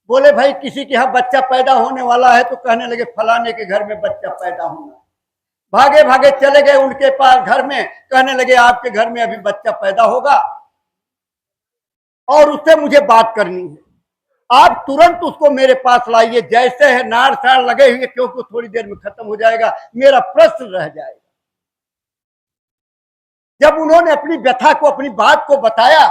बोले भाई किसी के यहाँ बच्चा पैदा होने वाला है, तो कहने लगे फलाने के घर में बच्चा पैदा होना। भागे भागे चले गए उनके पास घर में, कहने लगे आपके घर में अभी बच्चा पैदा होगा और उससे मुझे बात करनी है, आप तुरंत उसको मेरे पास लाइए, जैसे है नार सार लगे हुए, क्योंकि थोड़ी देर में खत्म हो जाएगा, मेरा प्रश्न रह जाएगा। जब उन्होंने अपनी व्यथा को, अपनी बात को बताया,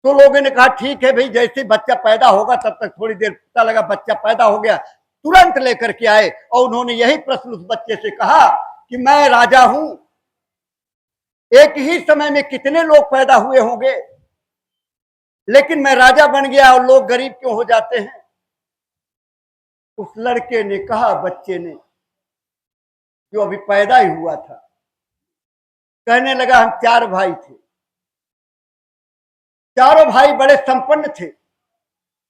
तो लोगों ने कहा ठीक है भाई, जैसे बच्चा पैदा होगा तब तक थोड़ी देर पता लगा बच्चा पैदा हो गया, तुरंत लेकर के आए और उन्होंने यही प्रश्न उस बच्चे से कहा कि मैं राजा हूं, एक ही समय में कितने लोग पैदा हुए होंगे, लेकिन मैं राजा बन गया और लोग गरीब क्यों हो जाते हैं। उस लड़के ने कहा, बच्चे ने, जो अभी पैदा ही हुआ था, कहने लगा हम 4 भाई थे, चारों भाई बड़े संपन्न थे,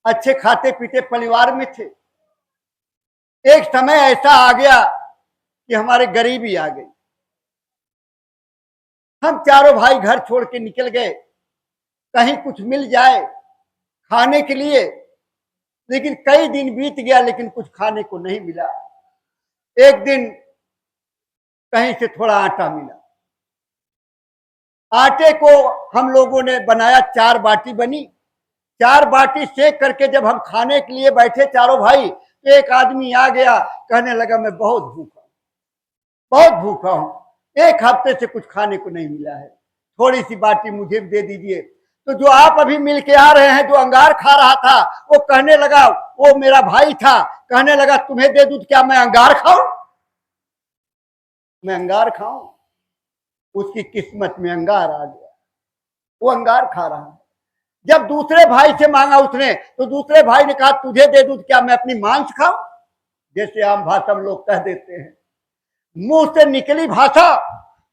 अच्छे खाते पीते परिवार में थे। एक समय ऐसा आ गया कि हमारे गरीबी आ गई, हम चारों भाई घर छोड़ के निकल गए, कहीं कुछ मिल जाए खाने के लिए, लेकिन कई दिन बीत गया लेकिन कुछ खाने को नहीं मिला। एक दिन कहीं से थोड़ा आटा मिला, आटे को हम लोगों ने बनाया, 4 बाटी बनी, 4 बाटी सेक करके जब हम खाने के लिए बैठे चारों भाई, तो एक आदमी आ गया, कहने लगा मैं बहुत भूखा हूं, 1 हफ्ते से कुछ खाने को नहीं मिला है, थोड़ी सी बाटी मुझे भी दे दीजिए। तो जो आप अभी मिल के आ रहे हैं, जो अंगार खा रहा था, वो कहने लगा, वो मेरा भाई था, कहने लगा तुम्हें दे दूं, क्या मैं अंगार खाऊं, मैं अंगार खाऊं। उसकी किस्मत में अंगार आ गया, वो अंगार खा रहा है। जब दूसरे भाई से मांगा उसने, तो दूसरे भाई ने कहा तुझे दे दूं, क्या मैं अपनी मांस खाऊं, जैसे आम भाषा में लोग कह देते हैं। मुंह से निकली भाषा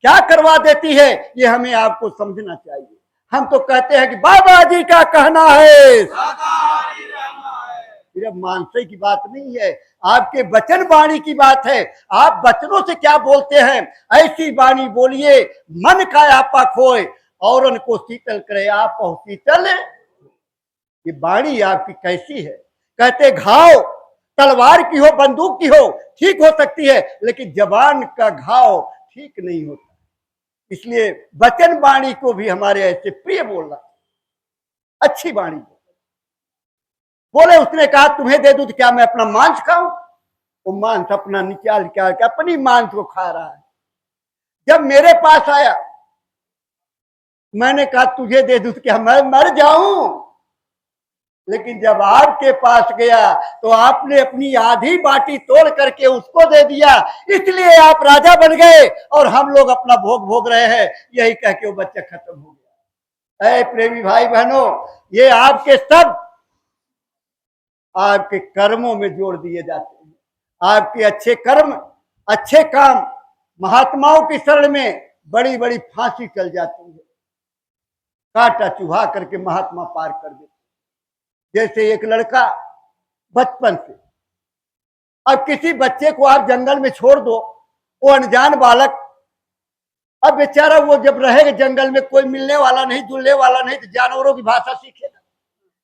क्या करवा देती है, ये हमें आपको समझना चाहिए। हम तो कहते हैं कि बाबा जी का कहना है, सिर्फ मानसे की बात नहीं है, आपके वचन वाणी की बात है। आप वचनों से क्या बोलते हैं, ऐसी वाणी बोलिए मन का आपा खोए, औरन को शीतल करे आप शीतल। ये वाणी आपकी कैसी है। कहते घाव तलवार की हो, बंदूक की हो, ठीक हो सकती है, लेकिन जबान का घाव ठीक नहीं होता। इसलिए वचन वाणी को भी हमारे ऐसे प्रिय बोलना, अच्छी वाणी बोले। उसने कहा तुम्हें दे दूं तो क्या मैं अपना मांस खाऊं, वो मांस अपना निकाल के अपनी मांस को खा रहा है। जब मेरे पास आया, मैंने कहा तुझे दे दूं तो क्या मैं मर जाऊं, लेकिन जब आपके पास गया तो आपने अपनी आधी बाटी तोड़ करके उसको दे दिया, इसलिए आप राजा बन गए और हम लोग अपना भोग भोग रहे हैं। यही कह के वो बच्चा खत्म हो गया। ऐ प्रेमी भाई बहनों, ये आपके सब आपके कर्मों में जोड़ दिए जाते हैं। आपके अच्छे कर्म, अच्छे काम महात्माओं की शरण में बड़ी बड़ी फांसी चल जाती है, काटा चुहा करके महात्मा पार कर देते। जैसे एक लड़का बचपन से, अब किसी बच्चे को आप जंगल में छोड़ दो, वो अनजान बालक, अब बेचारा वो जब रहेगा जंगल में, कोई मिलने वाला नहीं, जुलने वाला नहीं, तो जानवरों की भाषा सीखेगा,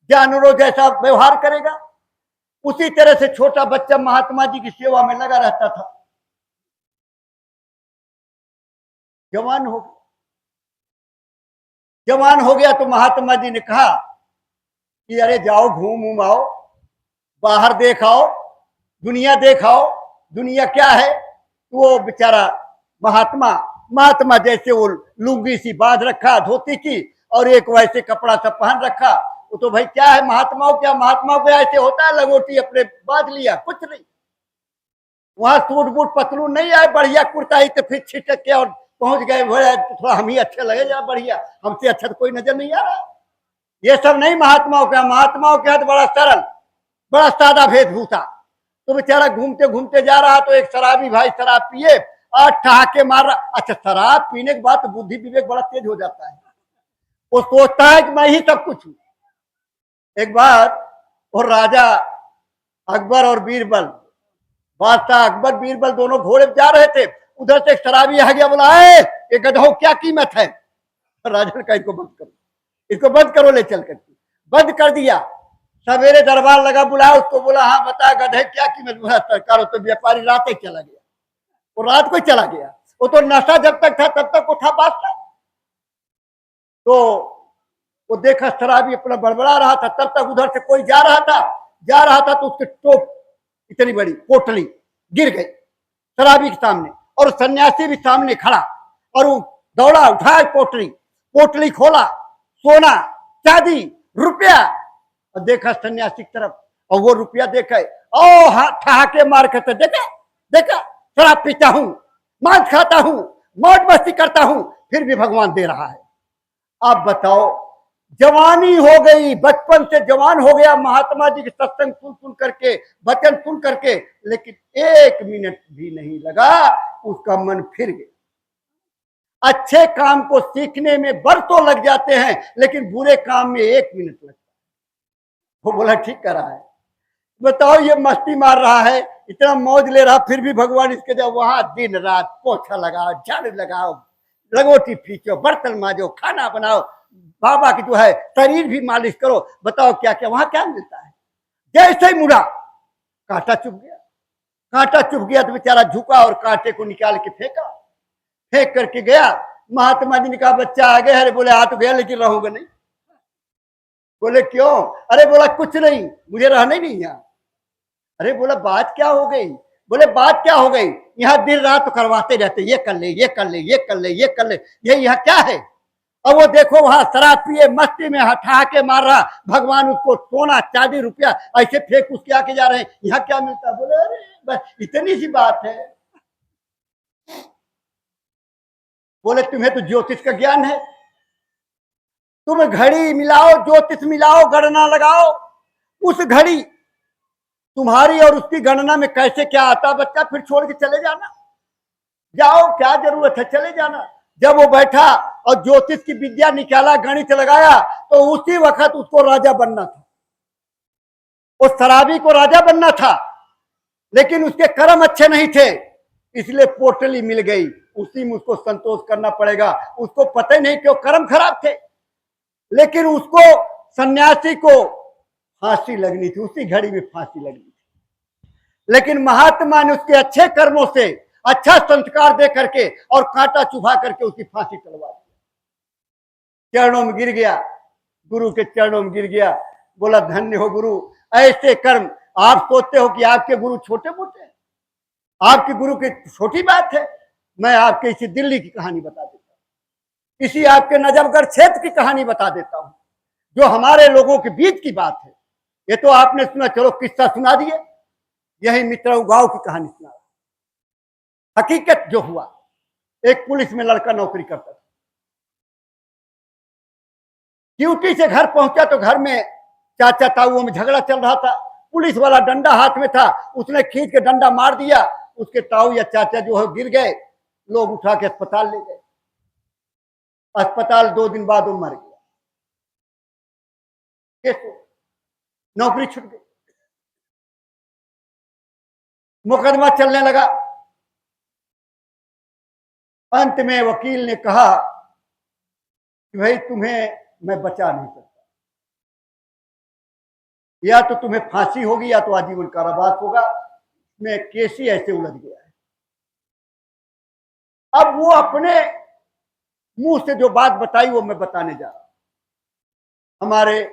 जानवरों जैसा व्यवहार करेगा। उसी तरह से छोटा बच्चा महात्मा जी की सेवा में लगा रहता था। जवान हो गया तो महात्मा जी ने कहा कि अरे जाओ घूम आओ, बाहर देख आओ, दुनिया देखाओ, दुनिया क्या है। तो वो बेचारा महात्मा जैसे वो लुंगी सी बांध रखा, धोती की, और एक वैसे कपड़ा सा पहन रखा। वो तो भाई क्या है, महात्माओं को ऐसे होता है, लगोटी अपने बांध लिया, कुछ नहीं। वहां सूट बूट पतलू नहीं आए, बढ़िया कुर्ता ही तो फिर छिटक के और पहुंच गए, थोड़ा हम ही अच्छे लगे, जरा बढ़िया, हमसे अच्छा तो कोई नजर नहीं आ रहा। ये सब नहीं महात्माओं के हाथ बड़ा सरल, बड़ा सादा वेशभूषा। तो बेचारा घूमते घूमते जा रहा, तो एक शराबी भाई शराब पिए और ठहाके मार रहा। अच्छा, शराब पीने के बाद तो बुद्धि विवेक बड़ा तेज हो जाता है, वो सोचता है कि मैं ही सब कुछ हूं। एक बार वो राजा अकबर और बीरबल, बादशाह अकबर बीरबल दोनों घोड़े जा रहे थे, उधर से एक शराबी आ गया, बोला ये गधों क्या कीमत है। राजा ने कहा इसको बंद करो, ले चल कर बंद कर दिया। सवेरे दरबार लगा, बुलाया उसको, बोला हाँ बता गधे क्या कीमत, बोला सरकार तो व्यापारी रात ही चला गया, वो रात को चला गया, वो तो नशा जब तक था तब तक उठा पास था। तो वो देखा शराबी अपना बड़बड़ा रहा था, तब तक उधर से कोई जा रहा था तो उसके टोप इतनी बड़ी पोटली गिर गई शराबी के सामने, और सन्यासी भी सामने खड़ा, और वो दौड़ा, उठाया पोटली खोला, सोना चांदी रुपया, और देखा सन्यासी की तरफ, और वो रुपया देखा, ओ हाँ ठहाके मार के, देखा शराब पीता हूं, मांस खाता हूं, मौज मस्ती करता हूं, फिर भी भगवान दे रहा है। आप बताओ, जवानी हो गई, बचपन से जवान हो गया महात्मा जी के सत्संग सुन करके, वचन सुन करके, लेकिन 1 मिनट भी नहीं लगा उसका मन फिर गया। अच्छे काम को सीखने में बरसों लग जाते हैं, लेकिन बुरे काम में 1 मिनट लगता है। वो बोला ठीक कर रहा है। बताओ, ये मस्ती मार रहा है, इतना मौज ले रहा, फिर भी भगवान इसके जब वहां दिन रात पोछा लगाओ, झाड़ू लगाओ, लगोटी फींचो, बर्तन मांजो, खाना बनाओ, बाबा की जो है शरीर भी मालिश करो, बताओ क्या क्या वहां क्या मिलता है। जैसे ही मुड़ा, कांटा चुभ गया तो बेचारा झुका और कांटे को निकाल के फेंक करके गया। महात्मा जी ने कहा बच्चा आ गया है, बोले आ तो गया लेकिन रहूंगा नहीं। बोले क्यों? अरे बोला कुछ नहीं, मुझे रहना ही नहीं यहाँ। अरे बोला बात क्या हो गई? बोले बात क्या हो गई, यहाँ दिन रात तो करवाते रहते, ये कर ले, ये कर ले, ये कर ले, ये कर ले, ये यहाँ क्या है? अब वो देखो वहां शराब पिए मस्ती में ठहाके मार रहा, भगवान उसको सोना चांदी रुपया ऐसे फेंक उसके आके जा रहे हैं, यहाँ क्या मिलता? बोले अरे बस इतनी सी बात है। बोले तुम्हें तो ज्योतिष का ज्ञान है, तुम घड़ी मिलाओ, ज्योतिष मिलाओ, गणना लगाओ, उस घड़ी तुम्हारी और उसकी गणना में कैसे क्या आता बच्चा, फिर छोड़ के चले जाना, जाओ क्या जरूरत है, चले जाना। जब वो बैठा और ज्योतिष की विद्या निकाला, गणित लगाया, तो उसी वक्त उसको राजा बनना था, उस शराबी को राजा बनना था, लेकिन उसके कर्म अच्छे नहीं थे, इसलिए पोटली मिल गई, उसी में उसको संतोष करना पड़ेगा। उसको पता ही नहीं क्यों कर्म खराब थे, लेकिन उसको सन्यासी को फांसी लगनी थी, उसी घड़ी में फांसी लगनी थी। लेकिन महात्मा ने उसके अच्छे कर्मों से अच्छा संस्कार दे करके और कांटा चुभा करके उसकी फांसी टलवा दी। चरणों में गिर गया, गुरु के चरणों में गिर गया, बोला धन्य हो गुरु, ऐसे कर्म। आप सोचते हो कि आपके गुरु छोटे मोटे हैं, आपके गुरु की छोटी बात है। मैं आपके इसी दिल्ली की कहानी बता देता हूँ, इसी आपके नजफगढ़ क्षेत्र की कहानी बता देता हूँ, जो हमारे लोगों के बीच की बात है। ये तो आपने सुना, चलो किस्सा सुना दिए, यही मित्र गांव की कहानी सुना। हकीकत जो हुआ, एक पुलिस में लड़का नौकरी करता था, ड्यूटी से घर पहुंचा तो घर में चाचा ताऊओं में झगड़ा चल रहा था। पुलिस वाला डंडा हाथ में था, उसने खींच के डंडा मार दिया, उसके ताऊ या चाचा जो है गिर गए, लोग उठा के अस्पताल ले गए। अस्पताल 2 दिन बाद वो मर गया, नौकरी छूट गई, मुकदमा चलने लगा। अंत में वकील ने कहा कि भाई तुम्हें मैं बचा नहीं सकता, या तो तुम्हें फांसी होगी या तो आजीवन कारावास होगा। मैं केस ही ऐसे उलझ गया है। अब वो अपने मुंह से जो बात बताई वो मैं बताने जा रहा हूं। हमारे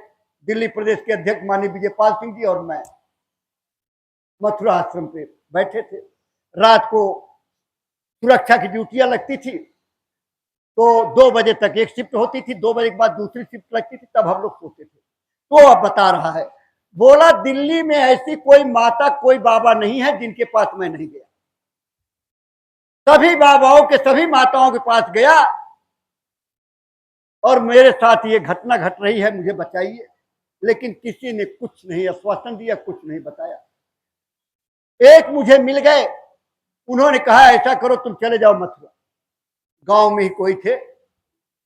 दिल्ली प्रदेश के अध्यक्ष माननीय विजयपाल सिंह जी और मैं मथुरा आश्रम पे बैठे थे। रात को सुरक्षा की ड्यूटियां लगती थी, तो 2 बजे तक एक शिफ्ट होती थी, 2 बजे के बाद दूसरी शिफ्ट लगती थी, तब हम लोग सोते थे। तो अब बता रहा है, बोला दिल्ली में ऐसी कोई माता कोई बाबा नहीं है जिनके पास मैं नहीं गया, सभी बाबाओं के सभी माताओं के पास गया, और मेरे साथ ये घटना घट रही है, मुझे बचाइए। लेकिन किसी ने कुछ नहीं आश्वासन दिया, कुछ नहीं बताया। एक मुझे मिल गए, उन्होंने कहा ऐसा करो तुम चले जाओ मथुरा। गांव में ही कोई थे,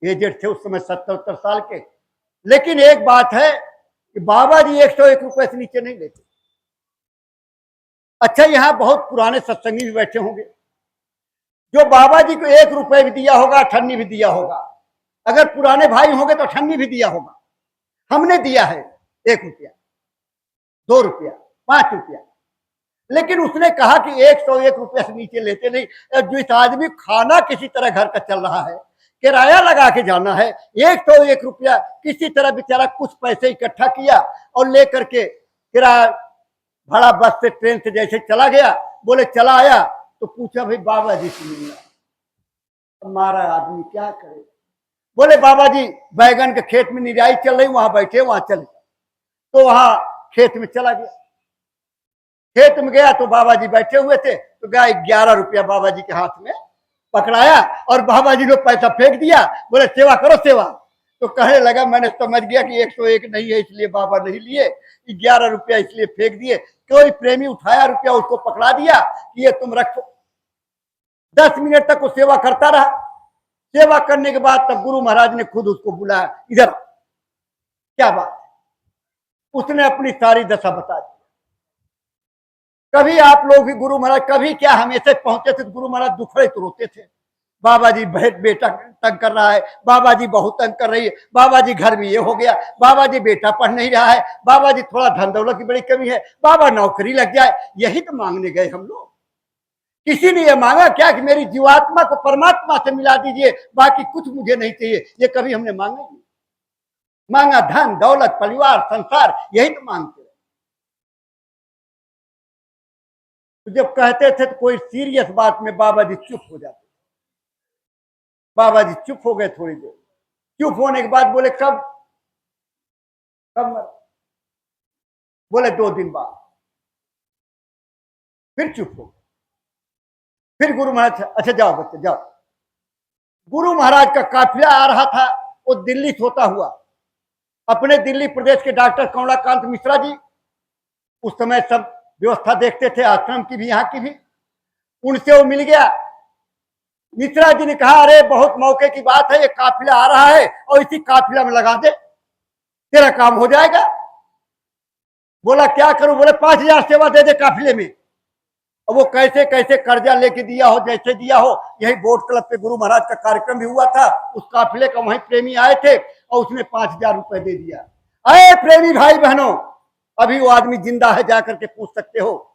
एजेड थे उस समय, 70-70 साल के। लेकिन एक बात है कि बाबा जी 101 रुपए से नीचे नहीं लेते। अच्छा, यहां बहुत पुराने सत्संगी भी बैठे होंगे, जो बाबा जी को 1 रुपए भी दिया होगा, अठन्नी भी दिया होगा। अगर पुराने भाई होंगे तो अठन्नी भी दिया होगा। हमने दिया है 1 रुपया, 2 रुपया, 5 रुपया। लेकिन उसने कहा कि 101 रुपया से नीचे लेते नहीं। जिस आदमी खाना किसी तरह घर का चल रहा है, किराया लगा के जाना है, 101 रुपया किसी तरह बेचारा कुछ पैसे इकट्ठा किया और लेकर के किराया भाड़ा बस से ट्रेन से जैसे चला गया। बोले चला आया तो पूछा भाई बाबा जी से मिलना। हमारा आदमी क्या करे। बोले बाबा जी बैगन के खेत में निराई चल रही, वहां बैठे, वहां चले। तो वहां खेत में चला गया। खेत में गया तो बाबा जी बैठे हुए थे, तो गया 11 रुपया बाबा जी के हाथ में पकड़ाया और बाबा जी ने पैसा फेंक दिया। बोले सेवा करो सेवा। तो कहने लगा मैंने समझ गया कि 101 नहीं है इसलिए बाबा नहीं लिए, 11 रुपया इसलिए फेंक दिए। कोई प्रेमी उठाया रुपया, उसको पकड़ा दिया कि ये तुम रखो। 10 मिनट तक वो सेवा करता रहा। सेवा करने के बाद तब गुरु महाराज ने खुद उसको बुलाया, इधर क्या बात। उसने अपनी सारी दशा बता दी। कभी आप लोग भी गुरु महाराज, कभी क्या हमेशा पहुंचे थे गुरु महाराज दुखड़े तो रोते थे। बाबा जी बेटा तंग कर रहा है, बाबा जी बहुत तंग कर रही है, बाबा जी घर में ये हो गया, बाबा जी बेटा पढ़ नहीं रहा है, बाबा जी थोड़ा धन दौलत की बड़ी कमी है, बाबा नौकरी लग जाए। यही तो मांगने गए हम लोग। किसी ने ये मांगा क्या कि मेरी जीवात्मा को परमात्मा से मिला दीजिए, बाकी कुछ मुझे नहीं चाहिए। ये कभी हमने मांगा नहीं। मांगा धन दौलत परिवार संसार, यही तो मांगते। तो जब कहते थे तो कोई सीरियस बात में बाबा जी चुप हो जाते। बाबा जी चुप हो गए थोड़ी देर। चुप होने के बाद बोले कब कब मर। बोले 2 दिन बाद। फिर चुप हो। फिर गुरु महाराज, अच्छा जाओ बच्चे जाओ। गुरु महाराज का काफिला आ रहा था, वो दिल्ली से होता हुआ। अपने दिल्ली प्रदेश के डॉक्टर कमलाकांत मिश्रा जी उस समय सब व्यवस्था देखते थे, आश्रम की भी यहाँ की भी। उनसे वो मिल गया। मिश्रा जी ने कहा अरे बहुत मौके की बात है, ये काफिला आ रहा है और इसी काफिला में लगा दे, तेरा काम हो जाएगा। बोला क्या करूं। बोले 5,000 सेवा दे दे काफिले में। और वो कैसे कैसे कर्जा लेके दिया हो, जैसे दिया हो। यही बोट क्लब पे गुरु महाराज का कार्यक्रम भी हुआ था, उस काफिले का वहीं प्रेमी आए थे और उसने 5,000 रुपए दे दिया। अरे प्रेमी भाई बहनों, अभी वो आदमी जिंदा है, जाकर के पूछ सकते हो।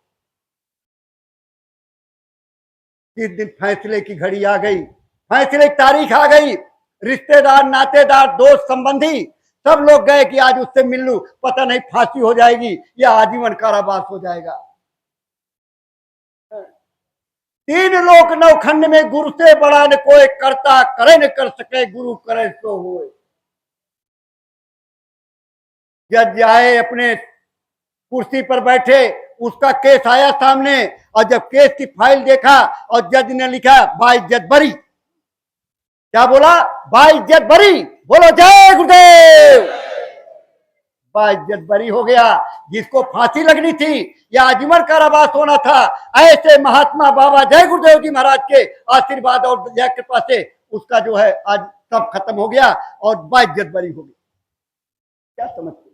जिस दिन फैसले की घड़ी आ गई, फैसले की तारीख आ गई, रिश्तेदार नातेदार दोस्त संबंधी सब लोग गए कि आज उससे मिल लूं, पता नहीं फांसी हो जाएगी या आजीवन कारावास हो जाएगा। 3 लोक नौखंड में गुरु से बड़ा न कोई, करता करे न कर सके, गुरु करे सो होए। जज आए अपने कुर्सी पर बैठे, उसका केस आया सामने और जब केस की फाइल देखा और जज ने लिखा बाइज्जत बरी। क्या बोला? बाइज्जत बरी। बोलो जय गुरुदेव। बाइज्जत बरी हो गया। जिसको फांसी लगनी थी या आजीवन कारावास होना था, ऐसे महात्मा बाबा जय गुरुदेव जी महाराज के आशीर्वाद और दया कृपा से उसका जो है आज सब खत्म हो गया और बाइज्जत बरी हो गई। क्या समझते?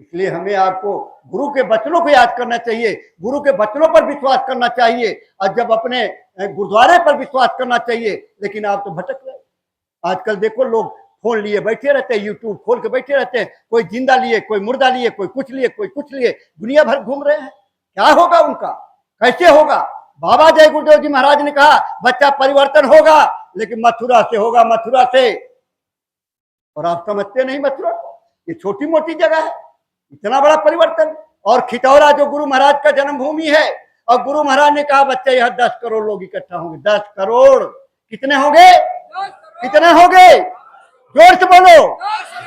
इसलिए हमें आपको गुरु के वचनों को याद करना चाहिए, गुरु के वचनों पर विश्वास करना चाहिए और जब अपने गुरुद्वारे पर विश्वास करना चाहिए। लेकिन आप तो भटक रहे। आजकल देखो लोग फोन लिए बैठे रहते हैं, यूट्यूब खोल के बैठे रहते हैं, कोई जिंदा लिए, कोई मुर्दा लिए, कोई कुछ लिए, कोई कुछ लिए, दुनिया भर घूम रहे हैं। क्या होगा उनका? कैसे होगा? बाबा जय गुरुदेव जी महाराज ने कहा बच्चा परिवर्तन होगा, लेकिन मथुरा से होगा, मथुरा से। और आप समझते नहीं मथुरा को, ये छोटी मोटी जगह है, इतना बड़ा परिवर्तन। और खितौरा जो गुरु महाराज का जन्मभूमि है, और गुरु महाराज ने कहा बच्चे यहाँ 10 करोड़ लोग इकट्ठा होंगे। 10 करोड़ कितने होंगे? कितने होंगे? जोर से बोलो।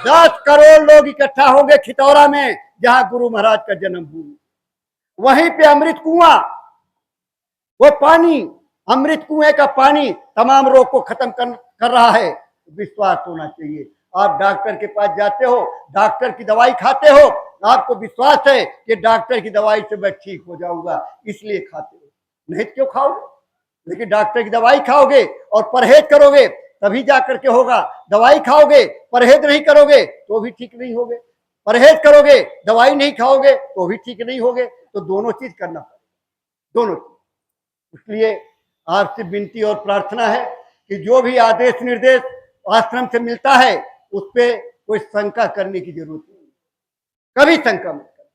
10 करोड़ लोग इकट्ठा होंगे खितौरा में, जहां गुरु महाराज का जन्मभूमि। वहीं पे अमृत कुआं, वो पानी, अमृत कुएं का पानी तमाम रोग को खत्म कर रहा है। विश्वास होना चाहिए। आप डॉक्टर के पास जाते हो, डॉक्टर की दवाई खाते हो, आपको विश्वास है कि डॉक्टर की दवाई से मैं ठीक हो जाऊंगा, इसलिए खाते हो, नहीं क्यों खाओगे? लेकिन डॉक्टर की दवाई खाओगे और परहेज करोगे तभी जाकर के होगा। दवाई खाओगे परहेज नहीं करोगे तो भी ठीक नहीं होगे, परहेज करोगे दवाई नहीं खाओगे तो भी ठीक नहीं होगे। तो दोनों चीज करना पड़ेगा, दोनों चीज। इसलिए आपसे विनती और प्रार्थना है कि जो भी आदेश निर्देश आश्रम से मिलता है उस पर कोई शंका करने की जरूरत नहीं, कभी शंका मत करना।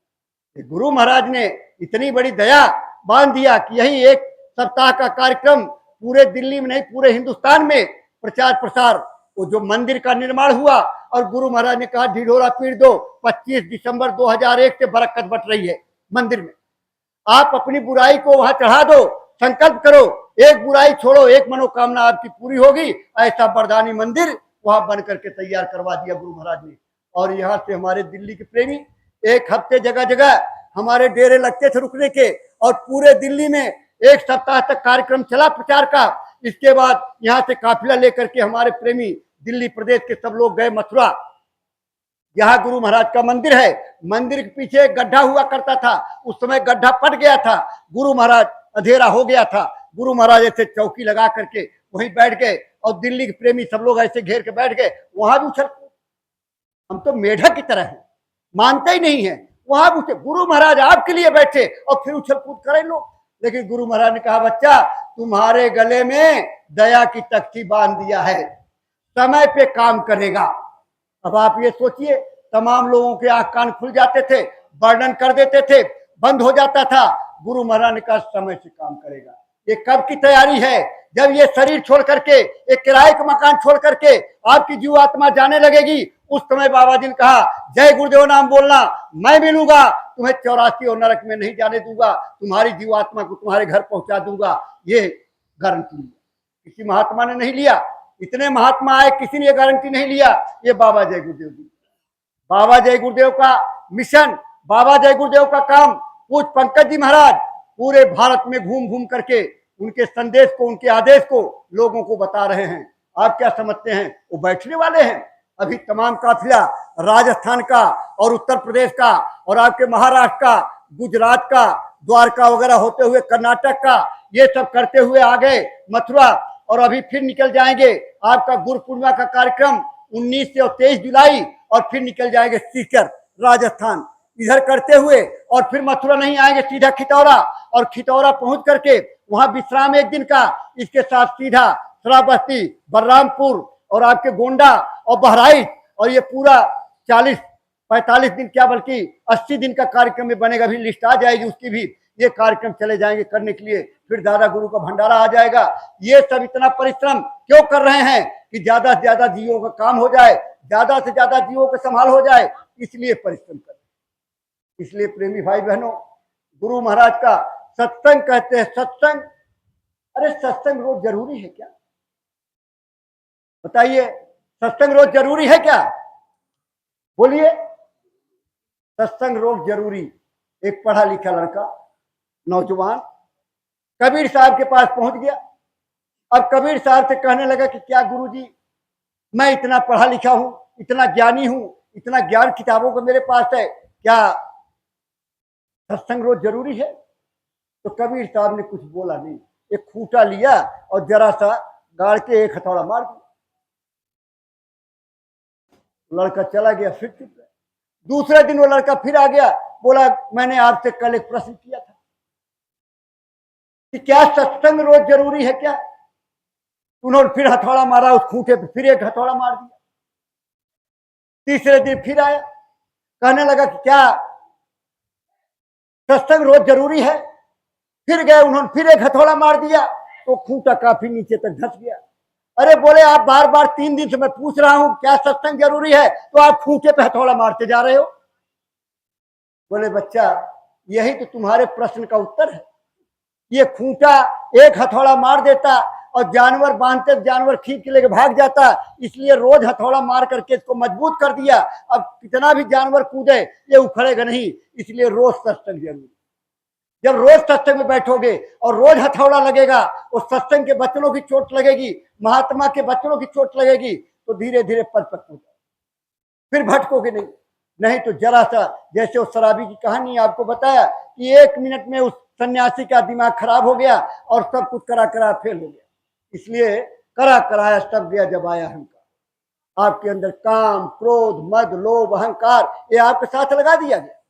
कि गुरु महाराज ने इतनी बड़ी दया बांध दिया कि यही एक सप्ताह का कार्यक्रम पूरे दिल्ली में नहीं पूरे हिंदुस्तान में प्रचार प्रसार, वो जो मंदिर का निर्माण हुआ और गुरु महाराज ने कहा ढिढोरा पीट दो, 25 दिसंबर 2001 से बरकत बट रही है मंदिर में, आप अपनी बुराई को वहां चढ़ा दो, संकल्प करो, एक बुराई छोड़ो, एक मनोकामना आपकी पूरी होगी। ऐसा बरदानी मंदिर वहां बन करके तैयार करवा दिया गुरु महाराज ने। और यहाँ से हमारे दिल्ली के प्रेमी एक हफ्ते जगह जगह हमारे डेरे लगते थे रुकने के, और पूरे दिल्ली में एक सप्ताह तक कार्यक्रम चला प्रचार का। इसके बाद यहाँ से काफिला लेकर के हमारे प्रेमी दिल्ली प्रदेश के सब लोग गए मथुरा, यहाँ गुरु महाराज का मंदिर है, मंदिर के पीछे एक गड्ढा हुआ करता था, उस समय गड्ढा पट गया था, गुरु महाराज अंधेरा हो गया था, गुरु महाराज ऐसे चौकी लगा करके वहीं बैठ गए और दिल्ली के प्रेमी सब लोग ऐसे घेर के बैठ गए। वहां भी उछल, हम तो मेढक की तरह है, मानते ही नहीं है, वहां भी गुरु महाराज आपके लिए बैठे और फिर उछल कूद करें लोग। लेकिन गुरु महाराज ने कहा बच्चा तुम्हारे गले में दया की तख्ती बांध दिया है, समय पे काम करेगा। अब आप ये सोचिए, तमाम लोगों के आंख कान खुल जाते थे, वर्णन कर देते थे, बंद हो जाता था। गुरु महाराज ने कहा समय से काम करेगा। ये कब की तैयारी है? जब ये शरीर छोड़ करके, एक किराए का मकान छोड़ करके आपकी जीव आत्मा जाने लगेगी, उस समय बाबा जी ने कहा जय गुरुदेव नाम बोलना, मैं मिलूंगा तुम्हें 84 और नरक में नहीं जाने दूंगा, तुम्हारी जीव आत्मा को तुम्हारे घर पहुंचा दूंगा। ये गारंटी किसी महात्मा ने नहीं लिया, इतने महात्मा आए, किसी ने गारंटी नहीं लिया, ये बाबा जय गुरुदेव जी, बाबा जय गुरुदेव का मिशन, बाबा जय गुरुदेव का काम। पूज पंकज जी महाराज पूरे भारत में घूम घूम करके उनके संदेश को, उनके आदेश को लोगों को बता रहे हैं। आप क्या समझते हैं वो बैठने वाले हैं? अभी तमाम काफिला राजस्थान का और उत्तर प्रदेश का और आपके महाराष्ट्र का, गुजरात का, द्वारका वगैरह होते हुए कर्नाटक का, ये सब करते हुए आ गए मथुरा, और अभी फिर निकल जाएंगे। आपका गुरु पूर्णिमा का कार्यक्रम 19 से 23 जुलाई, और फिर निकल जाएंगे सीकर राजस्थान, इधर करते हुए, और फिर मथुरा नहीं आएंगे, सीधा खितौरा, और खितौरा पहुंच करके वहां विश्राम एक दिन का, इसके साथ सीधा श्रावस्ती, बलरामपुर और आपके गोंडा और बहराइच, और ये पूरा 40-45 दिन क्या बल्कि 80 दिन का कार्यक्रम में बनेगा। भी लिस्ट आ जाएगी उसकी भी, ये कार्यक्रम चले जाएंगे करने के लिए, फिर दादा गुरु का भंडारा आ जाएगा। ये सब इतना परिश्रम क्यों कर रहे हैं? कि ज्यादा से ज्यादा जीवों का काम हो जाए, ज्यादा से ज्यादा जीवों का संभाल हो जाए, इसलिए परिश्रम कर। इसलिए प्रेमी भाई बहनों, गुरु महाराज का सत्संग कहते हैं, सत्संग, अरे सत्संग रोज जरूरी है क्या? बताइए, सत्संग रोज जरूरी है क्या? बोलिए, सत्संग रोज जरूरी। एक पढ़ा लिखा लड़का, नौजवान कबीर साहब के पास पहुंच गया। अब कबीर साहब से कहने लगा कि क्या गुरुजी, मैं इतना पढ़ा लिखा हूं, इतना ज्ञानी हूं, इतना ज्ञान किताबों का मेरे पास है, क्या सत्संग रोज जरूरी है? तो कबीर साहब ने कुछ बोला नहीं, एक खूंटा लिया और जरा सा गाड़ के एक हथौड़ा मार दिया। लड़का चला गया, फिर चुप रहा। दूसरे दिन वो लड़का फिर आ गया, बोला मैंने आपसे कल एक प्रश्न किया था कि क्या सत्संग रोज जरूरी है क्या? उन्होंने फिर हथौड़ा मारा उस खूंटे पे, फिर एक हथौड़ा मार दिया। तीसरे दिन फिर आया, कहने लगा कि क्या सत्संग रोज जरूरी है? फिर गए, उन्होंने फिर एक हथौड़ा मार दिया, तो खूंटा काफी नीचे तक धंस गया। अरे बोले आप बार बार 3 दिन से मैं पूछ रहा हूं क्या सत्संग जरूरी है, तो आप खूंटे पे हथौड़ा मारते जा रहे हो। बोले बच्चा, यही तो तुम्हारे प्रश्न का उत्तर है। ये खूंटा एक हथौड़ा मार देता और जानवर बांधते, जानवर खींच के लेके भाग जाता, इसलिए रोज हथौड़ा मार करके इसको मजबूत कर दिया। अब कितना भी जानवर कूदे ये उखड़ेगा नहीं, इसलिए रोज सत्संग जरूरी। जब रोज सत्संग में बैठोगे और रोज हथौड़ा लगेगा, उस सत्संग के बच्चों की चोट लगेगी, महात्मा के बच्चों की चोट लगेगी, तो धीरे धीरे परिपक्व हो जाए, फिर भटकोगे नहीं। नहीं तो जरा सा, जैसे उस शराबी की कहानी आपको बताया कि 1 मिनट में उस सन्यासी का दिमाग खराब हो गया और सब कुछ करा करा फेल हो गया। इसलिए करा कराया सब गया जब आया अहंकार। आपके अंदर काम, क्रोध, मद, लोभ, अहंकार, ये आपके साथ लगा दिया गया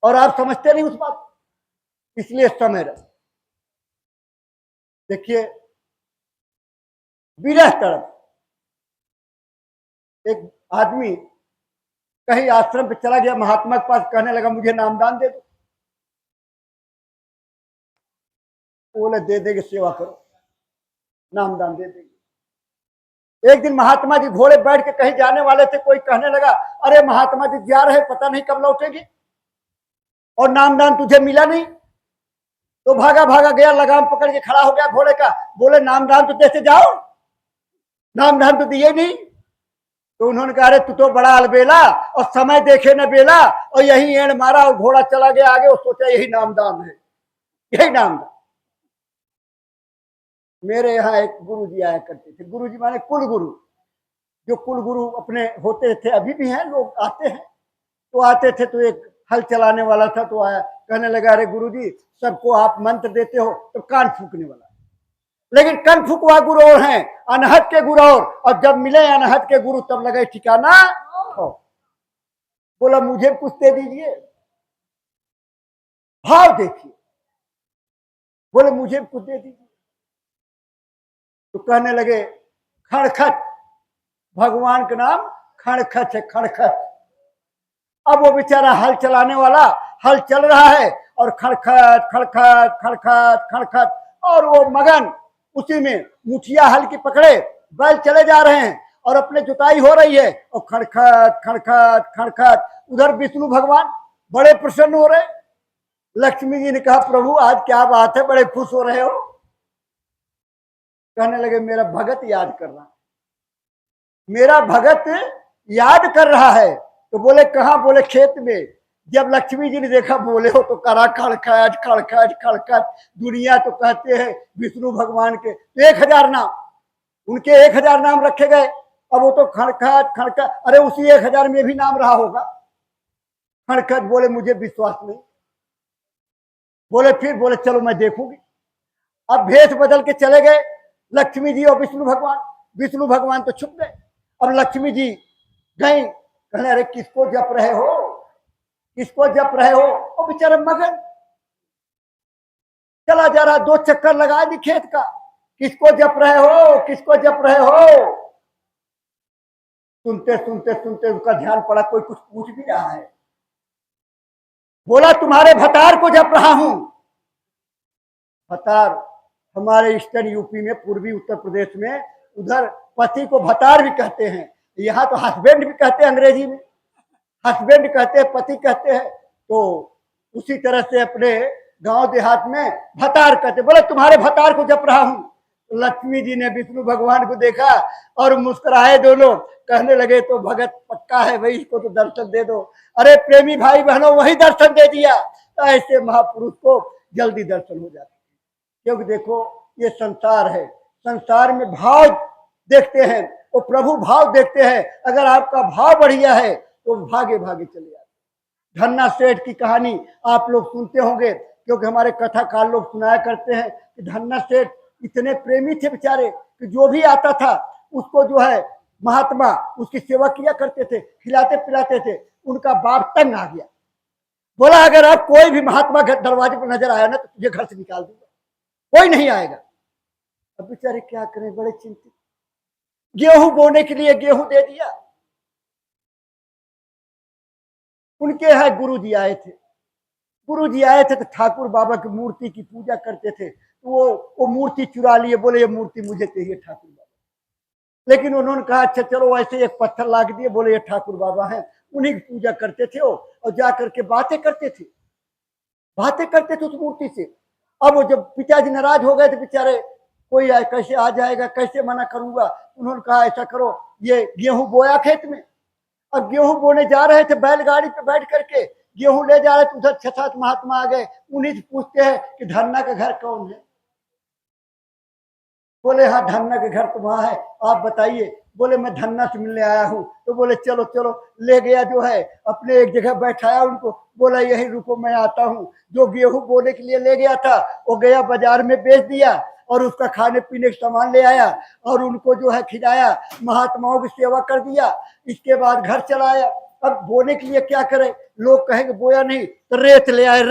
और आप समझते नहीं उस बात। इसलिए समय रहे। देखिए, विरह तड़प, एक आदमी कहीं आश्रम पे चला गया, महात्मा के पास, कहने लगा मुझे नामदान दे दो। बोले दे देंगे, सेवा करो, नामदान दे देंगे। एक दिन महात्मा जी घोड़े बैठ के कहीं जाने वाले थे, कोई कहने लगा अरे महात्मा जी जा रहे, पता नहीं कब लौटेंगे और नामदान तुझे मिला नहीं। तो भागा भागा गया, लगाम पकड़ के खड़ा हो गया घोड़े का। बोले नामदान तो देते जाओ, नामदान तो दिए नहीं। तो उन्होंने कहा अरे तू तो बड़ा अलबेला, और समय देखे न बेला, और यही एड़ मारा और घोड़ा चला गया आगे, और सोचा यही नामदान है, यही नामदान। मेरे यहाँ एक गुरु जी आया करते थे, गुरु जी माने कुल गुरु, जो कुल गुरु अपने होते थे, अभी भी हैं लोग आते हैं। तो आते थे तो एक हल चलाने वाला था, तो आया, कहने लगा अरे गुरु जी सबको आप मंत्र देते हो तो कान फूकने वाला, लेकिन कान फूकवा गुरु और हैं, अनहद के गुरु और जब मिले अनहद के गुरु तब लगे ठिकाना हो। बोला मुझे कुछ दे दीजिए, भाव देखिए, बोले मुझे कुछ दे दीजिए। तो कहने लगे खड़खट, भगवान का नाम खड़खट है, खड़खट। अब वो बेचारा हल चलाने वाला, हल चल रहा है और खड़खट खड़खट खड़खट खड़खट, और वो मगन उसी में, मुठिया हल की पकड़े, बैल चले जा रहे हैं और अपने जुताई हो रही है, और खड़खट खड़खट खड़खट। उधर विष्णु भगवान बड़े प्रसन्न हो रहे। लक्ष्मी जी ने कहा प्रभु आज क्या बात है, बड़े खुश हो रहे हो। कहने लगे मेरा भगत याद कर रहा है, मेरा भगत याद कर रहा है। तो बोले कहाँ? बोले खेत में। जब लक्ष्मी जी ने देखा, बोले हो तो करा खड़खट खड़खट खड़खट। दुनिया तो कहते हैं विष्णु भगवान के 1000 नाम, उनके 1000 नाम रखे गए। अब वो तो खड़खट खड़खट, अरे उसी 1000 में भी नाम रहा होगा खड़खट। बोले मुझे विश्वास नहीं। बोले फिर? बोले चलो मैं देखूंगी। अब भेष बदल के चले गए लक्ष्मी जी और विष्णु भगवान। विष्णु भगवान तो छुप गए। अब लक्ष्मी जी गई, कहने अरे किसको जप रहे हो, किसको जप रहे हो? और बेचारा मगन चला जा रहा, 2 चक्कर लगा दी खेत का, किसको जप रहे हो, किसको जप रहे हो? सुनते सुनते सुनते उसका ध्यान पड़ा, कोई कुछ पूछ भी रहा है। बोला तुम्हारे भतार को जप रहा हूं। भतार हमारे ईस्टर्न यूपी में, पूर्वी उत्तर प्रदेश में, उधर पति को भतार भी कहते हैं, यहाँ तो हस्बैंड भी कहते हैं, अंग्रेजी में हस्बैंड कहते हैं, पति कहते हैं। तो उसी तरह से अपने गांव देहात में भतार कहते। बोले तुम्हारे भतार को जप रहा हूं। लक्ष्मी जी ने विष्णु भगवान को देखा और मुस्कुराए दोनों, कहने लगे तो भगत पक्का है भाई, इसको तो दर्शन दे दो। अरे प्रेमी भाई बहनों, वही दर्शन दे दिया। ऐसे महापुरुष को जल्दी दर्शन हो जाते, क्योंकि देखो ये संसार है, संसार में भाव देखते हैं, वो प्रभु भाव देखते हैं। अगर आपका भाव बढ़िया है तो भागे भागे चले जाते। धन्ना सेठ की कहानी आप लोग सुनते होंगे, क्योंकि हमारे कथाकार लोग सुनाया करते हैं कि धन्ना सेठ इतने प्रेमी थे बेचारे कि जो भी आता था उसको जो है महात्मा उसकी सेवा किया करते थे, खिलाते पिलाते थे। उनका बाप तंग आ गया, बोला अगर आप कोई भी महात्मा दरवाजे पर नजर आया ना तो तुझे घर से निकाल दूंगा, कोई नहीं आएगा। अब बेचारे क्या करें, बड़े चिंतित। गेहूं बोने के लिए गेहूं दे दिया। उनके यहाँ गुरु जी आए थे, गुरु जी आए थे तो ठाकुर बाबा की मूर्ति की पूजा करते थे। तो वो मूर्ति चुरा लिए, बोले ये मूर्ति मुझे चाहिए ठाकुर बाबा। लेकिन उन्होंने कहा अच्छा चलो, ऐसे एक पत्थर लाग दिए, बोले ये ठाकुर बाबा हैं, उन्हीं की पूजा करते थे वो, और जा करके बातें करते थे, बातें करते थे उस मूर्ति से। अब वो जब पिताजी नाराज हो गए थे बेचारे, कोई कैसे आ जाएगा, कैसे मना करूंगा। उन्होंने कहा ऐसा करो, ये गेहूं बोया खेत में। अब गेहूं बोने जा रहे थे, बैलगाड़ी पे बैठ करके गेहूं ले जा रहे थे, उधर 6-7 महात्मा आ गए। उन्हीं से पूछते हैं कि धन्ना का घर कौन है? बोले हाँ धन्ना के घर तो वहां है, आप बताइए। बोले मैं धन्ना से मिलने आया हूँ। तो बोले चलो चलो, ले गया जो है अपने एक जगह बैठाया उनको, बोला यही रुको मैं आता हूँ। जो गेहूं बोने के लिए ले गया था वो गया बाजार में बेच दिया, और उसका खाने पीने का सामान ले आया और उनको जो है खिलाया, महात्माओं की सेवा कर दिया। इसके बाद घर चला आया। अब बोने के लिए क्या करे, लोग कहेंगे बोया नहीं तो रेत ले आए,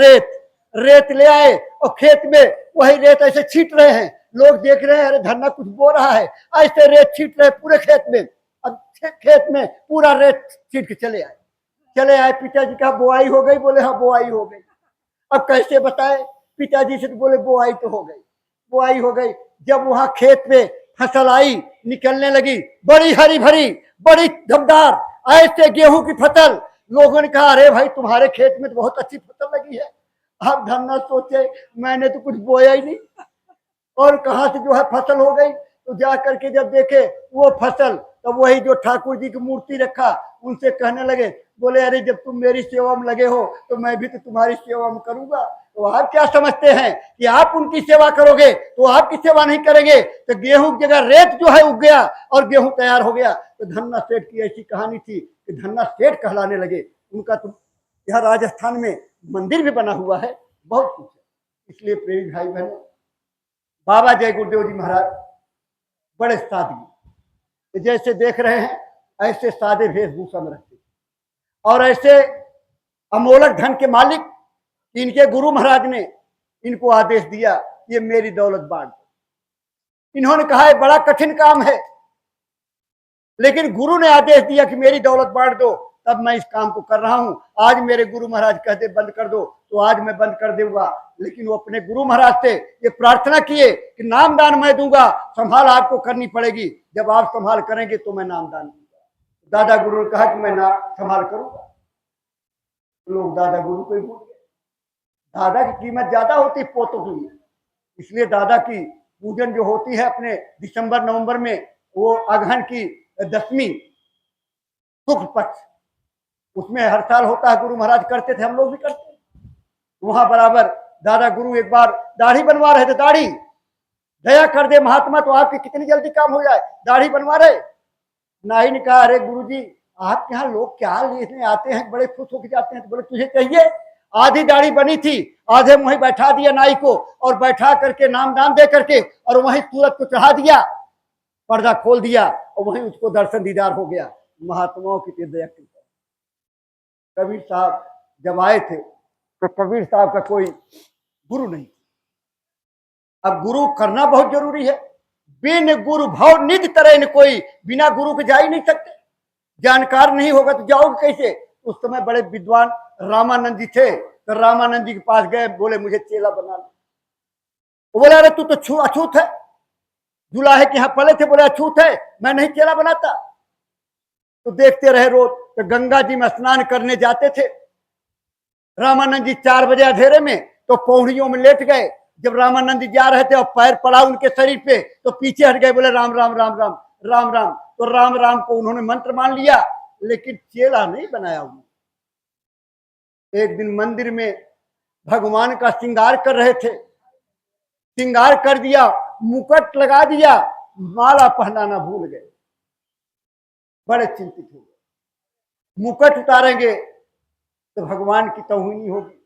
रेत ले आए, और खेत में वही रेत ऐसे छीट रहे हैं। लोग देख रहे हैं अरे धन्ना कुछ बो रहा है, ऐसे रेत छीट रहे पूरे खेत में। अब खेत में पूरा रेत छीट के चले आए। चले आए, पिताजी कहा बुआई हो गई? बोले हाँ बुआई हो गई। अब कैसे बताए पिताजी से? तो बोले बुआई तो हो गई, बुआई हो गई। जब वहां खेत में फसल आई, निकलने लगी, बड़ी हरी भरी, बड़ी दमदार, ऐसे गेहूं की फसल। लोगों ने कहा अरे भाई तुम्हारे खेत में तो बहुत अच्छी फसल लगी है। अब धन्ना सोचे मैंने तो कुछ बोया ही नहीं, और कहां से जो है फसल हो गई। तो जा करके जब देखे वो फसल, तो वही जो ठाकुर जी की मूर्ति रखा, उनसे कहने लगे, बोले अरे जब तुम मेरी सेवा में लगे हो तो मैं भी तो तुम्हारी सेवा में करूंगा। तो आप क्या समझते हैं कि आप उनकी सेवा करोगे तो आपकी सेवा नहीं करेंगे? तो गेहूं की जगह रेत जो है उग गया और गेहूं तैयार हो गया। तो धन्ना सेठ की ऐसी कहानी थी कि धन्ना सेठ कहलाने लगे। उनका तो यहाँ राजस्थान में मंदिर भी बना हुआ है, बहुत कुछ है। इसलिए प्रेमी भाई बहनों, बाबा जय गुरुदेव जी महाराज बड़े सादगी, जैसे देख रहे हैं ऐसे सादे वेशभूषा में रखते, और ऐसे अमोलक धन के मालिक इनके गुरु महाराज ने इनको आदेश दिया ये मेरी दौलत बांट दो। इन्होंने कहा है बड़ा कठिन काम है, लेकिन गुरु ने आदेश दिया कि मेरी दौलत बांट दो, तब मैं इस काम को कर रहा हूं। आज मेरे गुरु महाराज कहते बंद कर दो तो आज मैं बंद कर दूंगा। लेकिन वो अपने गुरु महाराज से ये प्रार्थना किए कि नामदान मैं दूंगा, संभाल आपको करनी पड़ेगी। जब आप संभाल करेंगे तो मैं नामदान दूंगा। दादा गुरु ने कहा कि मैं नाम संभाल करूंगा। लोग दादा गुरु को ही भूल गए। दादा की कीमत ज्यादा होती है पोतों के लिए, इसलिए दादा की पूजन जो होती है अपने दिसंबर नवंबर में, वो अगहन की 10वीं शुक्ल पक्ष, उसमें हर साल होता है। गुरु महाराज करते थे, हम लोग भी करते हैं। वहां बराबर दादा गुरु एक बार दाढ़ी बनवा रहे थे। दाढ़ी दया कर दे महात्मा तो आपकी कितनी जल्दी काम हो जाए, दाढ़ी बनवा रहे। नाई ने कहा अरे गुरु जी आपके यहाँ लोग क्या लेने आते हैं, बड़े खुश होकर जाते हैं। तो बोले तुझे चाहिए? आधी दाढ़ी बनी थी, आधे वहीं बैठा दिया नाई को, और बैठा करके नामदान दे करके और वहीं सूरत को चढ़ा दिया, पर्दा खोल दिया और वहीं उसको दर्शन दीदार हो गया। महात्माओं की तीर्थ। कबीर साहब जब आए थे तो कबीर साहब का कोई गुरु नहीं। अब गुरु करना बहुत जरूरी है। बिन गुरु भाव निज तरह न कोई, बिना गुरु के जा ही नहीं सकते। जानकार नहीं होगा तो जाओगे कैसे? उस समय बड़े विद्वान रामानंद जी थे, तो रामानंद जी के पास गए, बोले मुझे चेला बना लो। वो बोला अरे तू तो अछूत है, दुलाहे के यहाँ पले थे। बोले अछूत है, मैं नहीं चेला बनाता। तो देखते रहे रोज, तो गंगा जी में स्नान करने जाते थे रामानंद जी 4 बजे अंधेरे में, तो पौड़ियों में लेट गए। जब रामानंद जी जा रहे थे और पैर पड़ा उनके शरीर पे, तो पीछे हट गए, बोले राम राम राम राम राम राम। तो राम राम को उन्होंने मंत्र मान लिया, लेकिन चेला नहीं बनाया उन्होंने। एक दिन मंदिर में भगवान का श्रृंगार कर रहे थे, श्रृंगार कर दिया, मुकुट लगा दिया, माला पहनाना भूल गए। बड़े चिंतित हो गए। मुकुट उतारेंगे तो भगवान की तौहीनी होगी,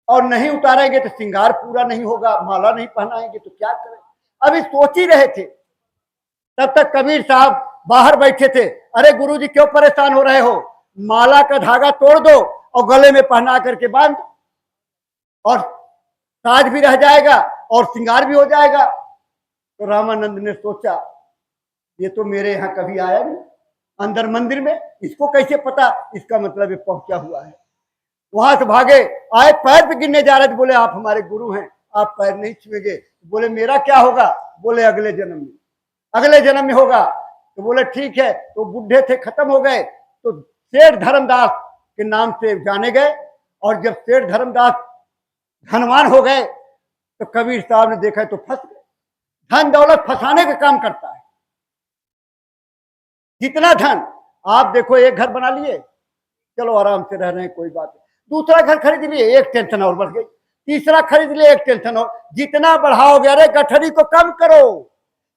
और नहीं उतारेंगे तो श्रृंगार पूरा नहीं होगा, माला नहीं पहनाएंगे तो क्या करें। अभी सोच ही रहे थे, तब तक कबीर साहब बाहर बैठे थे। अरे गुरुजी क्यों परेशान हो रहे हो? माला का धागा तोड़ दो और गले में पहना करके बांध, और साज भी रह जाएगा और श्रृंगार भी हो जाएगा। तो रामानंद ने सोचा ये तो मेरे यहाँ कभी आया नहीं अंदर मंदिर में, इसको कैसे पता? इसका मतलब ये पहुंचा हुआ है। वहां से भागे आए, पैर पे गिरने जा रहे थे। बोले आप हमारे गुरु हैं, आप पैर नहीं छुएंगे। बोले मेरा क्या होगा? बोले अगले जन्म में, अगले जन्म में होगा। तो बोले ठीक है। तो बुढ़े थे, खत्म हो गए, तो सेठ धर्मदास के नाम से जाने गए। और जब सेठ धर्मदास धनवान हो गए तो कबीर साहब ने देखा तो फंस गए। धन दौलत फंसाने का काम करता है। जितना धन आप देखो, एक घर बना लिए, चलो आराम से रह रहे हैं, कोई बात नहीं। दूसरा घर खरीद लिए, एक टेंशन और बढ़ गई। तीसरा खरीद लिए, एक टेंशन और। जितना बढ़ाओगे, अरे गठरी को कम करो,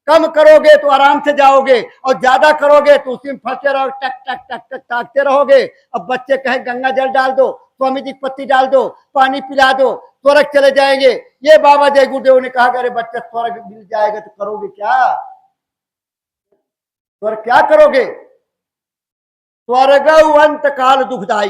कम करोगे तो आराम से जाओगे, और ज्यादा करोगे तो उसी में फंसे रहो, टक टक टक टक ताकते रहोगे। अब बच्चे कहें गंगा जल डाल दो, स्वामी जी की पत्ती डाल दो, पानी पिला दो, स्वर्ग चले जाएंगे। ये बाबा जय गुरुदेव ने कहा अरे बच्चे स्वर्ग मिल जाएगा तो करोगे क्या? स्वर्ग क्या करोगे? स्वर्ग अंत काल दुखदाई।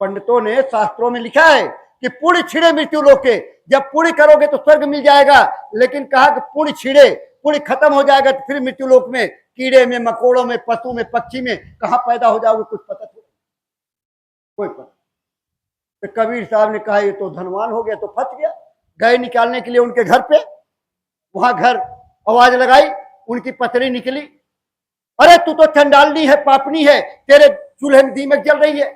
पंडितों ने शास्त्रों में लिखा है कि पुण्य छिड़े मृत्यु लोके। जब पुण्य करोगे तो स्वर्ग मिल जाएगा, लेकिन कहा कि पुण्य छिड़े, पुण्य खत्म हो जाएगा तो फिर मृत्यु लोक में कीड़े में, मकोड़ों में, पशु में, पक्षी में कहाँ पैदा हो जाओगे कुछ पता थोड़ा, कोई पता। तो कबीर साहब ने कहा ये तो धनवान हो गया, तो फंस गया। गए निकालने के लिए उनके घर पे, वहां घर आवाज लगाई, उनकी पत्नी निकली, अरे तू तो चंडालनी है, पापनी है, तेरे चूल्हे में दीमक जल रही है।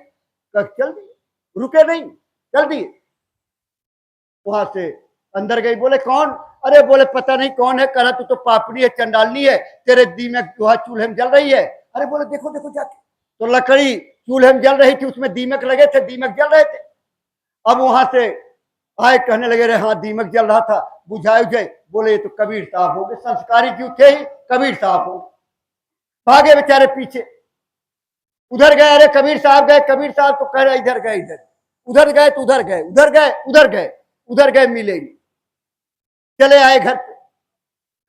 चल दिए, रुके नहीं, चल दिए। वहां से अंदर गई, बोले कौन? अरे बोले पता नहीं कौन है, कहा तू तो पापनी है, चंडालनी है, तेरे दीमक जो है चूल्हे में जल रही है। अरे बोले देखो देखो जाके, तो लकड़ी चूल्हे में जल रही थी, उसमें दीमक लगे थे, दीमक जल रहे थे। अब वहां से आए, कहने लगे रे हाँ दीमक जल रहा था, बुझाए उझे। बोले ये तो कबीर साहब हो गए, संस्कारी क्यों थे ही, कबीर साहब हो। भागे बेचारे पीछे, उधर गए, अरे कबीर साहब गए, कबीर साहब तो कह रहे इधर गए, इधर उधर गए तो उधर गए, उधर गए उधर गए, उधर गए मिलेंगे। चले आए घर पे,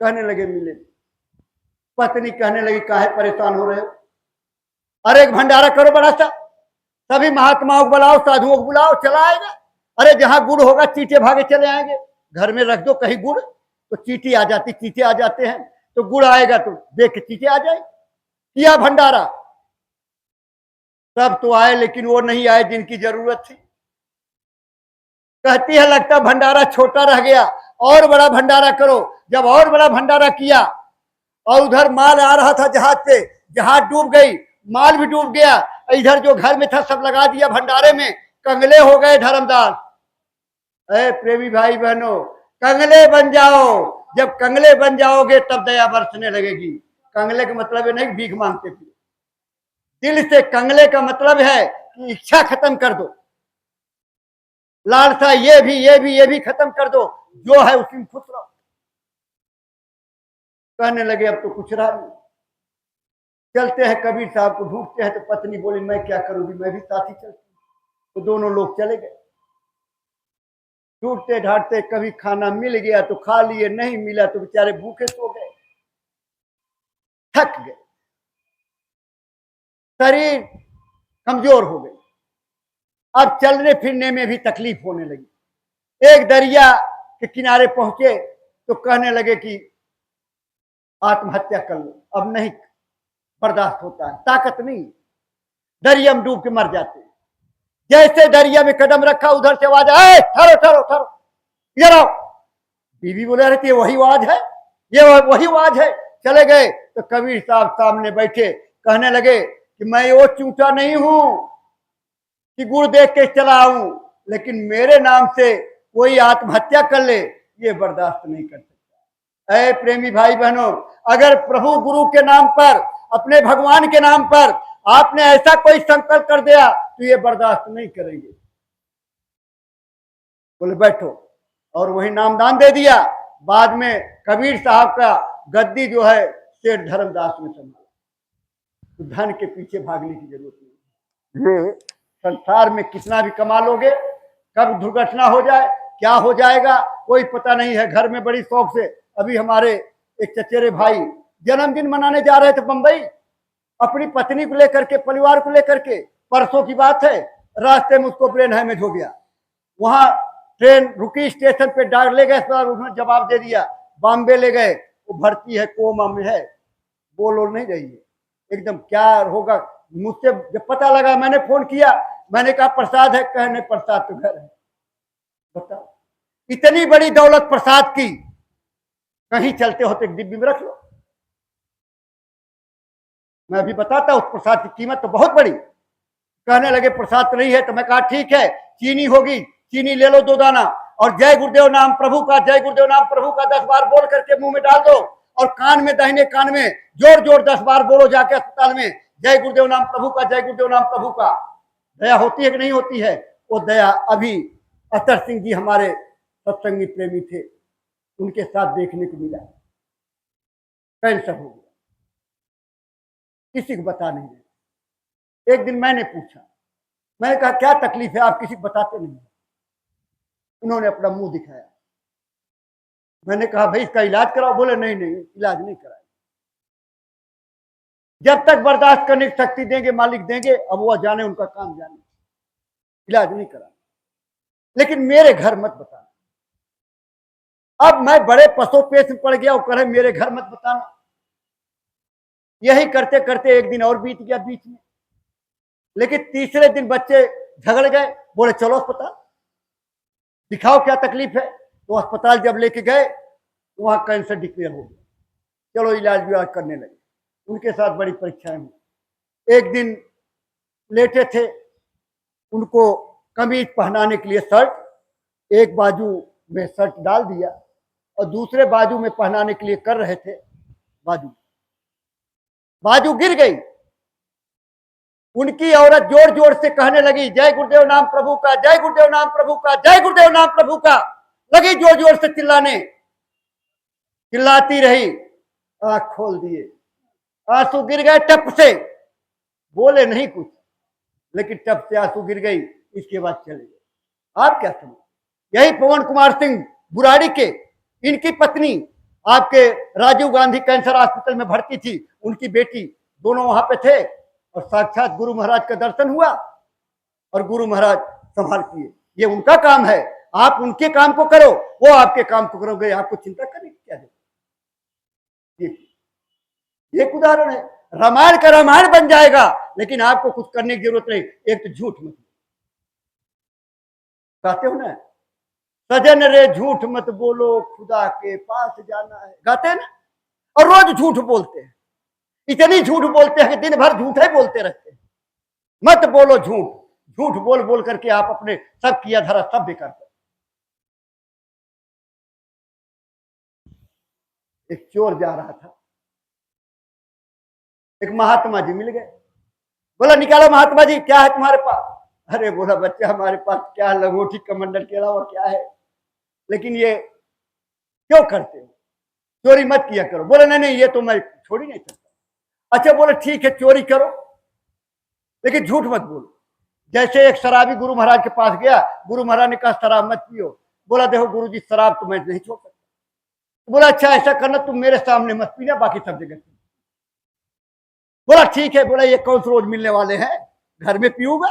कहने लगे मिलेंगे। पत्नी कहने लगी काहे परेशान हो रहे हो, अरे एक भंडारा करो बड़ा सा, सभी महात्माओं को बुलाओ, साधुओं को बुलाओ, चला आएगा। अरे जहां गुड़ होगा चींटे भागे चले आएंगे, घर में रख दो कहीं गुड़ तो चींटी आ जाती, चींटे आ जाते हैं, तो गुड़ आएगा तो देख के चींटे आ जाए। किया भंडारा, सब तो आए लेकिन वो नहीं आए जिनकी जरूरत थी। कहती है लगता भंडारा छोटा रह गया, और बड़ा भंडारा करो। जब और बड़ा भंडारा किया और उधर माल आ रहा था जहाज से, जहाज डूब गई, माल भी डूब गया, इधर जो घर में था सब लगा दिया भंडारे में, कंगले हो गए धर्मदास। अरे प्रेमी भाई बहनों, कंगले बन जाओ, जब कंगले बन जाओगे तब दया बरसने लगेगी। कंगले का मतलब है नहीं भीख मांगते थे, दिल से कंगले का मतलब है कि इच्छा खत्म कर दो, लालसा ये भी ये भी ये भी खत्म कर दो, जो है उसी में खुश रहो। कहने लगे अब तो कुछ रहा नहीं, चलते हैं कबीर साहब को ढूंढते हैं। तो पत्नी बोली मैं क्या करूंगी, मैं भी साथ ही चलती हूँ। तो दोनों लोग चले गए, ढूंढते ढांढते, कभी खाना मिल गया तो खा लिए, नहीं मिला तो बेचारे भूखे सो गए, थक गए, शरीर कमजोर हो गई, अब चलने फिरने में भी तकलीफ होने लगी। एक दरिया के किनारे पहुंचे तो कहने लगे कि आत्महत्या कर लो, अब नहीं बर्दाश्त होता है, ताकत नहीं, दरिया में डूब के मर जाते। जैसे दरिया में कदम रखा उधर से आवाज आए, ठहरो ठहरो ठहरो, इधर आओ। बीवी बोले रहे ये वही आवाज है, ये वही आवाज है। चले गए तो कबीर साहब सामने बैठे, कहने लगे कि मैं वो चूटा नहीं हूं कि गुड़ देख के चला आऊं, लेकिन मेरे नाम से कोई आत्महत्या कर ले ये बर्दाश्त नहीं कर सकता। ऐ प्रेमी भाई बहनों, अगर प्रभु गुरु के नाम पर, अपने भगवान के नाम पर आपने ऐसा कोई संकल्प कर दिया तो ये बर्दाश्त नहीं करेंगे। बोले बैठो, और वही नामदान दे दिया। बाद में कबीर साहब का गद्दी जो है सेठ धर्मदास ने संभाला। तो धन के पीछे भागने की जरूरत नहीं, ये संसार में कितना भी कमा लोगे, कब दुर्घटना हो जाए, क्या हो जाएगा कोई पता नहीं है। घर में बड़ी शौक से, अभी हमारे एक चचेरे भाई जन्मदिन मनाने जा रहे थे बंबई, अपनी पत्नी को लेकर के, परिवार को लेकर के, परसों की बात है, रास्ते में उसको ब्रेन हैमेज हो गया। वहां ट्रेन रुकी, स्टेशन पे डाक ले गए, उन्होंने जवाब दे दिया, बॉम्बे ले गए, वो भर्ती है, कोमा में है, बोल नहीं रही है एकदम, क्या होगा। मुझसे जब पता लगा मैंने फोन किया, मैंने कहा प्रसाद है, कहने प्रसाद तो घर है। बताओ इतनी बड़ी दौलत प्रसाद की, कहीं चलते हो तो एक डिब्बी में रख लो। मैं अभी बताता उस प्रसाद की कीमत तो बहुत बड़ी। कहने लगे प्रसाद तो नहीं है, तो मैं कहा ठीक है चीनी होगी, चीनी ले लो 2 दाना, और जय गुरुदेव नाम प्रभु का, जय गुरुदेव नाम प्रभु का 10 बार बोल करके मुंह में डाल दो, और कान में, दाहिने कान में जोर जोर 10 बार बोलो जाके अस्पताल में, जय गुरुदेव नाम प्रभु का, जय गुरुदेव नाम प्रभु का। दया होती है कि नहीं होती है? वो दया अभी अतर सिंह जी हमारे सत्संगी प्रेमी थे, उनके साथ देखने को मिला, कैंसर हो गया, किसी को बता नहीं रहे। एक दिन मैंने पूछा, मैंने कहा क्या तकलीफ है, आप किसी को बताते नहीं? उन्होंने अपना मुंह दिखाया। मैंने कहा भाई इसका इलाज कराओ, बोले नहीं नहीं इलाज नहीं कराए, जब तक बर्दाश्त करने की शक्ति देंगे मालिक देंगे, अब वो जाने, उनका काम जाने, इलाज नहीं करा। लेकिन मेरे घर मत बताना। अब मैं बड़े पसो पेश में पड़ गया, वो कहे मेरे घर मत बताना। यही करते करते एक दिन और बीत गया बीच में। लेकिन तीसरे दिन बच्चे झगड़ गए, बोले चलो अस्पताल दिखाओ क्या तकलीफ है। तो अस्पताल जब लेके गए वहां कैंसर डिक्लेयर हो गया। चलो इलाज विलाज करने लगे। उनके साथ बड़ी परीक्षाएं हुई। एक दिन लेटे थे, उनको कमीज पहनाने के लिए शर्ट एक बाजू में शर्ट डाल दिया और दूसरे बाजू में पहनाने के लिए कर रहे थे, बाजू गिर गई। उनकी औरत जोर जोर से कहने लगी जय गुरुदेव नाम प्रभु का, जय गुरुदेव नाम प्रभु का, जय गुरुदेव नाम प्रभु का। लगी जोर जोर से चिल्लाने, चिल्लाती रही। आंख खोल दिए, आंसू गिर गए टप से। बोले नहीं कुछ, लेकिन टप से आंसू गिर गई। इसके बाद चले गए। आप क्या समझ? यही पवन कुमार सिंह बुराड़ी के, इनकी पत्नी आपके राजीव गांधी कैंसर हॉस्पिटल में भर्ती थी, उनकी बेटी, दोनों वहां पे थे और साक्षात गुरु महाराज का दर्शन हुआ और गुरु महाराज संभाल किए। ये उनका काम है, आप उनके काम को करो, वो आपके काम को करोगे। आपको चिंता करने की क्या है? एक उदाहरण है। रामायण का रामायण बन जाएगा, लेकिन आपको कुछ करने की जरूरत नहीं। एक तो झूठ मत गाते हो ना, सजन रे झूठ मत बोलो, खुदा के पास जाना है, गाते हैं ना। और रोज झूठ बोलते हैं, इतनी झूठ बोलते हैं कि दिन भर झूठे बोलते रहते हैं। मत बोलो झूठ, झूठ बोल बोल करके आप अपने सब किया धरा सब बेकार कर। एक चोर जा रहा था, एक महात्मा जी मिल गए। बोला निकालो महात्मा जी, क्या है तुम्हारे पास? अरे बोला बच्चा हमारे पास क्या, लंगोटी कमंडल के अलावा क्या है? लेकिन ये क्यों करते हो? चोरी मत किया करो। बोले नहीं नहीं, ये तो मैं छोड़ ही नहीं सकता। अच्छा बोले ठीक है चोरी करो, लेकिन झूठ मत बोलो। जैसे एक शराबी गुरु महाराज के पास गया, गुरु महाराज ने कहा शराब मत पियो। बोला देखो गुरु जी, शराब तो मैं नहीं छोड़ सकता। बोला अच्छा ऐसा करना, तुम मेरे सामने मत पीना, बाकी सब जगह पी। बोला ठीक है। बोला ये कौन से रोज मिलने वाले हैं, घर में पीऊंगा।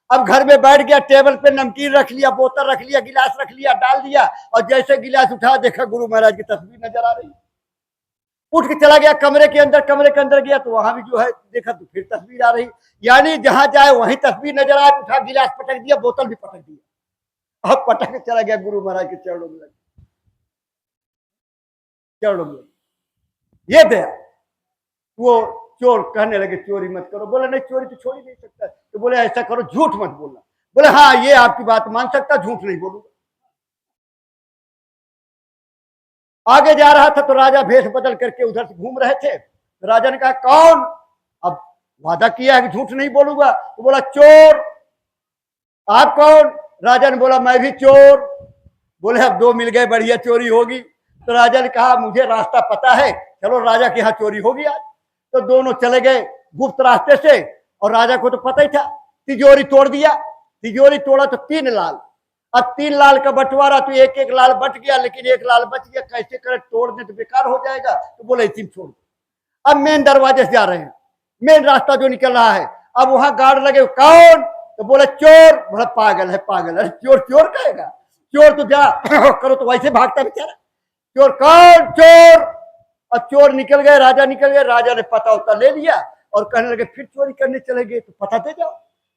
अब घर में बैठ गया, टेबल पे नमकीन रख लिया, बोतल रख लिया, गिलास रख लिया, डाल दिया, और जैसे गिलास उठा देखा गुरु महाराज की तस्वीर नजर आ रही। उठ के चला गया कमरे के अंदर, कमरे के अंदर गया तो वहां भी जो है देखा तो फिर तस्वीर आ रही। यानी जहां जाए वहीं तस्वीर नजर आए। उठा गिलास पटक दिया, बोतल भी पटक दिया। अब पटक के चला गया गुरु महाराज के चरणों में, चरणों में ये दया। वो चोर कहने लगे चोरी मत करो। बोले नहीं चोरी तो छोड़ ही नहीं सकता। तो बोले ऐसा करो झूठ मत बोलना। बोले हाँ ये आपकी बात मान सकता, झूठ नहीं बोलूंगा। आगे जा रहा था तो राजा भेष बदल करके उधर से घूम रहे थे। राजा ने कहा कौन? अब वादा किया है कि झूठ नहीं बोलूंगा। तो बोला चोर। आप कौन? राजा ने बोला मैं भी चोर। बोले अब दो मिल गए, बढ़िया चोरी होगी। तो राजा ने कहा मुझे रास्ता पता है, चलो राजा के यहाँ चोरी होगी आज। तो दोनों चले गए गुप्त रास्ते से, और राजा को तो पता ही था। तिजोरी तोड़ दिया, तिजोरी तोड़ा तो 3 लाल। अब 3 लाल का बंटवारा, तो एक एक लाल बट गया, लेकिन एक लाल बच गया। कैसे करे, तोड़ने तो बेकार हो जाएगा। तो बोले इसी छोड़। अब मेन दरवाजे से जा रहे हैं, मेन रास्ता जो निकल रहा है। अब वहां गार्ड लगे, कौन? तो बोले चोर। बोला पागल है, पागल है, चोर चोर कहेगा? चोर तो जा करो तो वैसे भागता बेचारा। चोर कौन? चोर। और चोर निकल गए, राजा निकल गए। राजा ने पता उता ले लिया और कहने लगे फिर चोरी करने चले गए, तो पता दे जाओ।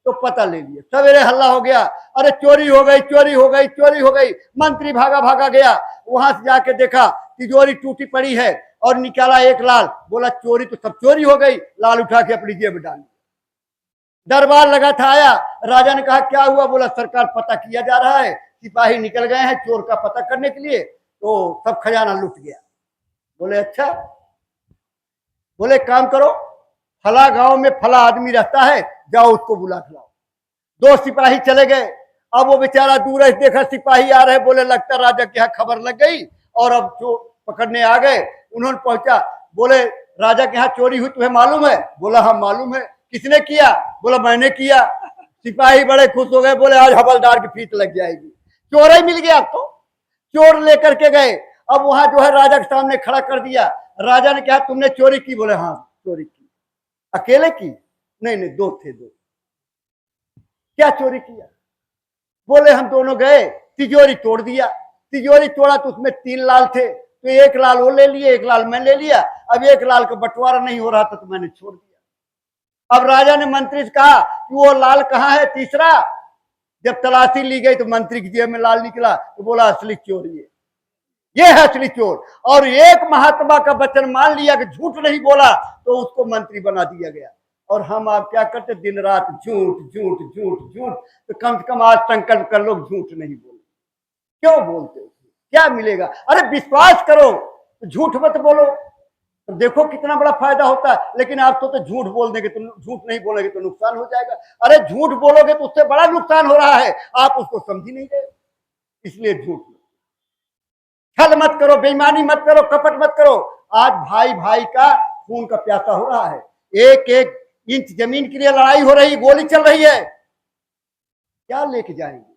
तो पता ले लिया। सवेरे हल्ला हो गया, अरे चोरी हो गई, चोरी हो गई, चोरी हो गई। मंत्री भागा भागा गया, वहां से जाके देखा तिजोरी टूटी पड़ी है और निकाला 1 लाल। बोला चोरी तो सब चोरी हो गई। लाल उठा के अपनी जेब में डाल। दरबार लगा था, आया। राजा ने कहा क्या हुआ? बोला सरकार पता किया जा रहा है, सिपाही निकल गए हैं चोर का पता करने के लिए, तो सब खजाना लुट गया। बोले अच्छा। बोले काम करो, फला गांव में फला आदमी रहता है, जाओ उसको बुला खिलाओ। 2 सिपाही चले गए। अब वो बेचारा दूर से देखा सिपाही आ रहे, बोले लगता राजा के यहाँ खबर लग गई और अब जो पकड़ने आ गए। उन्होंने पहुंचा, बोले राजा के यहाँ चोरी हुई, तुम्हें मालूम है? बोला हाँ मालूम है। किसने किया? बोला मैंने किया। सिपाही बड़े खुश हो गए, बोले आज हवलदार की फीस लग जाएगी। चोर ही मिल गया। तो चोर लेकर के गए। अब वहां जो है राजा के सामने खड़ा कर दिया। राजा ने कहा तुमने चोरी की? बोले हाँ चोरी की। अकेले की? नहीं नहीं, 2 थे, 2। क्या चोरी किया? बोले हम दोनों गए, तिजोरी तोड़ दिया। तिजोरी तोड़ा तो उसमें 3 लाल थे, तो 1 लाल वो ले लिए, 1 लाल मैं ले लिया। अब 1 लाल का बंटवारा नहीं हो रहा था तो मैंने छोड़ दिया। अब राजा ने मंत्री से कहा कि वो लाल कहाँ है तीसरा। जब तलाशी ली गई तो मंत्री की जेब में लाल निकला, तो बोला असली चोर ये है असली चोर। और एक महात्मा का वचन मान लिया कि झूठ नहीं बोला, तो उसको मंत्री बना दिया गया। और हम आप क्या करते, दिन रात झूठ झूठ झूठ झूठ। तो कम से कम आज संकल्प कर लो झूठ नहीं बोलो। क्यों बोलते हो, क्या मिलेगा? अरे विश्वास करो, झूठ मत बोलो, तो देखो कितना बड़ा फायदा होता है। लेकिन आप तो झूठ बोल देंगे, तो झूठ नहीं बोलेंगे तो नुकसान हो जाएगा। अरे झूठ बोलोगे तो उससे बड़ा नुकसान हो रहा है, आप उसको समझ ही नहीं रहे। इसलिए झूठ छल मत करो, बेईमानी मत करो, कपट मत करो। आज भाई भाई का खून का प्यासा हो रहा है, एक एक इंच जमीन के लिए लड़ाई हो रही, गोली चल रही है। क्या लेके जाएंगे,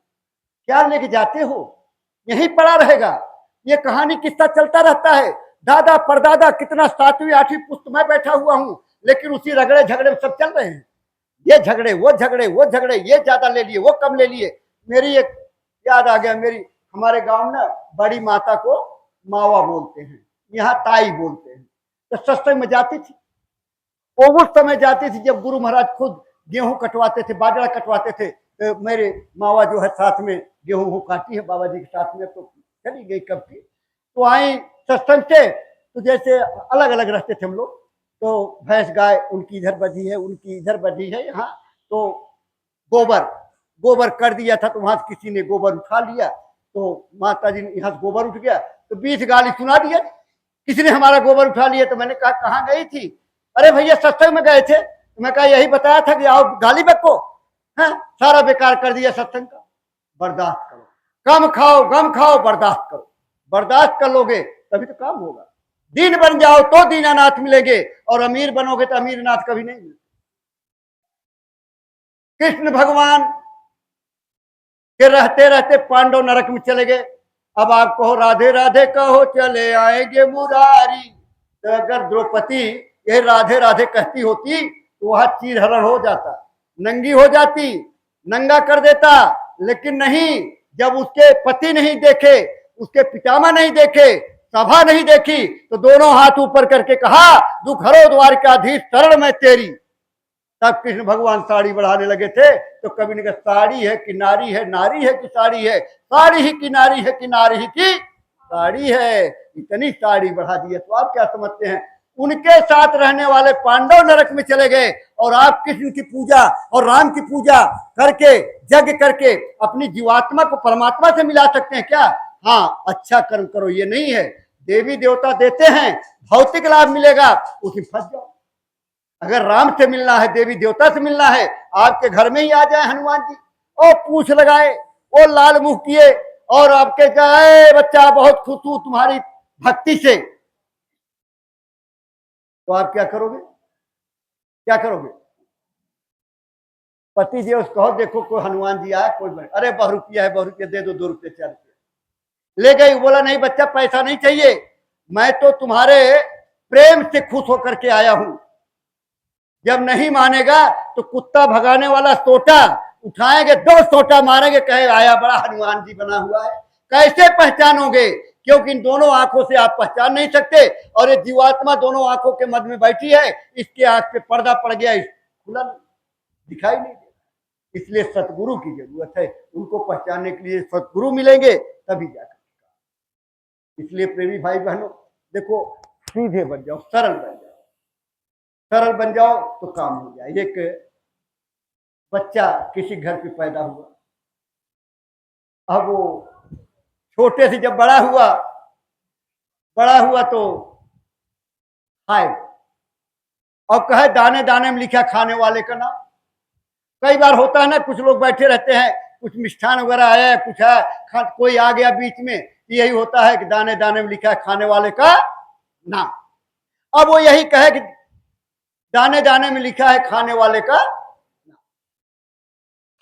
क्या लेके जाते हो? यहीं पड़ा रहेगा। ये कहानी किस्सा चलता रहता है। दादा परदादा कितना 7वीं 8वीं पुस्त में बैठा हुआ हूं, लेकिन उसी रगड़े झगड़े सब चल रहे हैं। ये झगड़े वो झगड़े वो झगड़े, ये ज्यादा ले लिए वो कम ले लिए। मेरी एक याद आ गया, मेरी हमारे गांव में बड़ी माता को मावा बोलते हैं, यहाँ ताई बोलते हैं। तो सत्संग में जाती थी, वो उस समय जाती थी जब गुरु महाराज खुद गेहूं कटवाते थे, बाजरा कटवाते थे। तो मेरे मावा जो है साथ में गेहूं काटी है बाबा जी के साथ में, तो चली गई कब की। तो आई सत्संग से, तो जैसे अलग अलग रहते थे हम लोग। तो भैंस गाय उनकी इधर बधी है, उनकी इधर बधी है यहाँ। तो गोबर गोबर कर दिया था, तो वहां से किसी ने गोबर उठा लिया। तो माता जी ने यहाँ से गोबर उठ गया, तो 20 गाली सुना दिया, किसी ने हमारा गोबर उठा लिया। तो मैंने कहा कहाँ गई थी? अरे भैया सत्संग में गए थे। तो मैं कहा यही बताया था कि आओ गाली बको है, सारा बेकार कर दिया सत्संग का। बर्दाश्त करो, कम खाओ गम खाओ, बर्दाश्त करो। बर्दाश्त कर लोगे तभी तो काम होगा। दीन बन जाओ तो दीनानाथ मिलेंगे, और अमीर बनोगे तो अमीरनाथ कभी नहीं मिलेंगे। कृष्ण भगवान के रहते रहते पांडव नरक में चले गए। अब आप कहो राधे राधे कहो चले आएंगे मुरारी। तो अगर द्रौपदी ये राधे राधे कहती होती तो वह चीरहरण हो जाता, नंगी हो जाती, नंगा कर देता। लेकिन नहीं, जब उसके पति नहीं देखे, उसके पितामह नहीं देखे, सभा नहीं देखी, तो दोनों हाथ ऊपर करके कहा दुख हरो द्वारकाधीश शरण में तेरी। तब कृष्ण भगवान साड़ी बढ़ाने लगे थे। तो कभी ने कहा साड़ी है कि नारी है, नारी है कि साड़ी है, साड़ी ही की नारी है कि नारी ही की साड़ी है। इतनी साड़ी बढ़ा दी है। तो आप क्या समझते हैं? उनके साथ रहने वाले पांडव नरक में चले गए, और आप कृष्ण की पूजा और राम की पूजा करके यज्ञ करके अपनी जीवात्मा को परमात्मा से मिला सकते हैं क्या? हाँ, अच्छा कर्म करो, ये नहीं है। देवी देवता देते हैं, भौतिक लाभ मिलेगा, उसमें फंस जाओ। अगर राम से मिलना है, देवी देवता से मिलना है, आपके घर में ही आ जाए हनुमान जी, और पूछ लगाए, वो लाल मुंह किए, और आपके जाए बच्चा बहुत खुश हूं तुम्हारी भक्ति से, तो आप क्या करोगे? क्या करोगे? पति जी उसको कहो देखो कोई हनुमान जी आया, कोई अरे बहु रुपया है, बहु रुपया दे दो, 2 रुपये 4 रुपये ले गई। बोला नहीं बच्चा पैसा नहीं चाहिए, मैं तो तुम्हारे प्रेम से खुश होकर के आया हूं। जब नहीं मानेगा तो कुत्ता भगाने वाला सोटा उठाएंगे, 2 सोटा मारेंगे, कहे आया बड़ा हनुमान जी बना हुआ है। कैसे पहचानोगे? क्योंकि इन दोनों आंखों से आप पहचान नहीं सकते, और ये जीवात्मा दोनों आंखों के मध्य में बैठी है, इसके आंख पे पर्दा पड़ गया, खुला दिखाई नहीं देता। इसलिए सतगुरु की जरूरत है, उनको पहचानने के लिए सतगुरु मिलेंगे तभी जाकर। इसलिए प्रेमी भाई बहनों देखो, सीधे बन जाओ, सरल बन जाओ, सरल बन जाओ तो काम हो जाए। एक बच्चा किसी घर पे पैदा हुआ, अब वो छोटे से जब बड़ा हुआ तो खाए, और कहे दाने दाने में लिखा खाने वाले का नाम। कई बार होता है ना, कुछ लोग बैठे रहते हैं, कुछ मिष्ठान वगैरह आया, कुछ है, कोई आ गया बीच में, यही होता है कि दाने दाने में लिखा है खाने वाले का नाम। अब वो यही कहे कि दाने दाने में लिखा है खाने वाले का,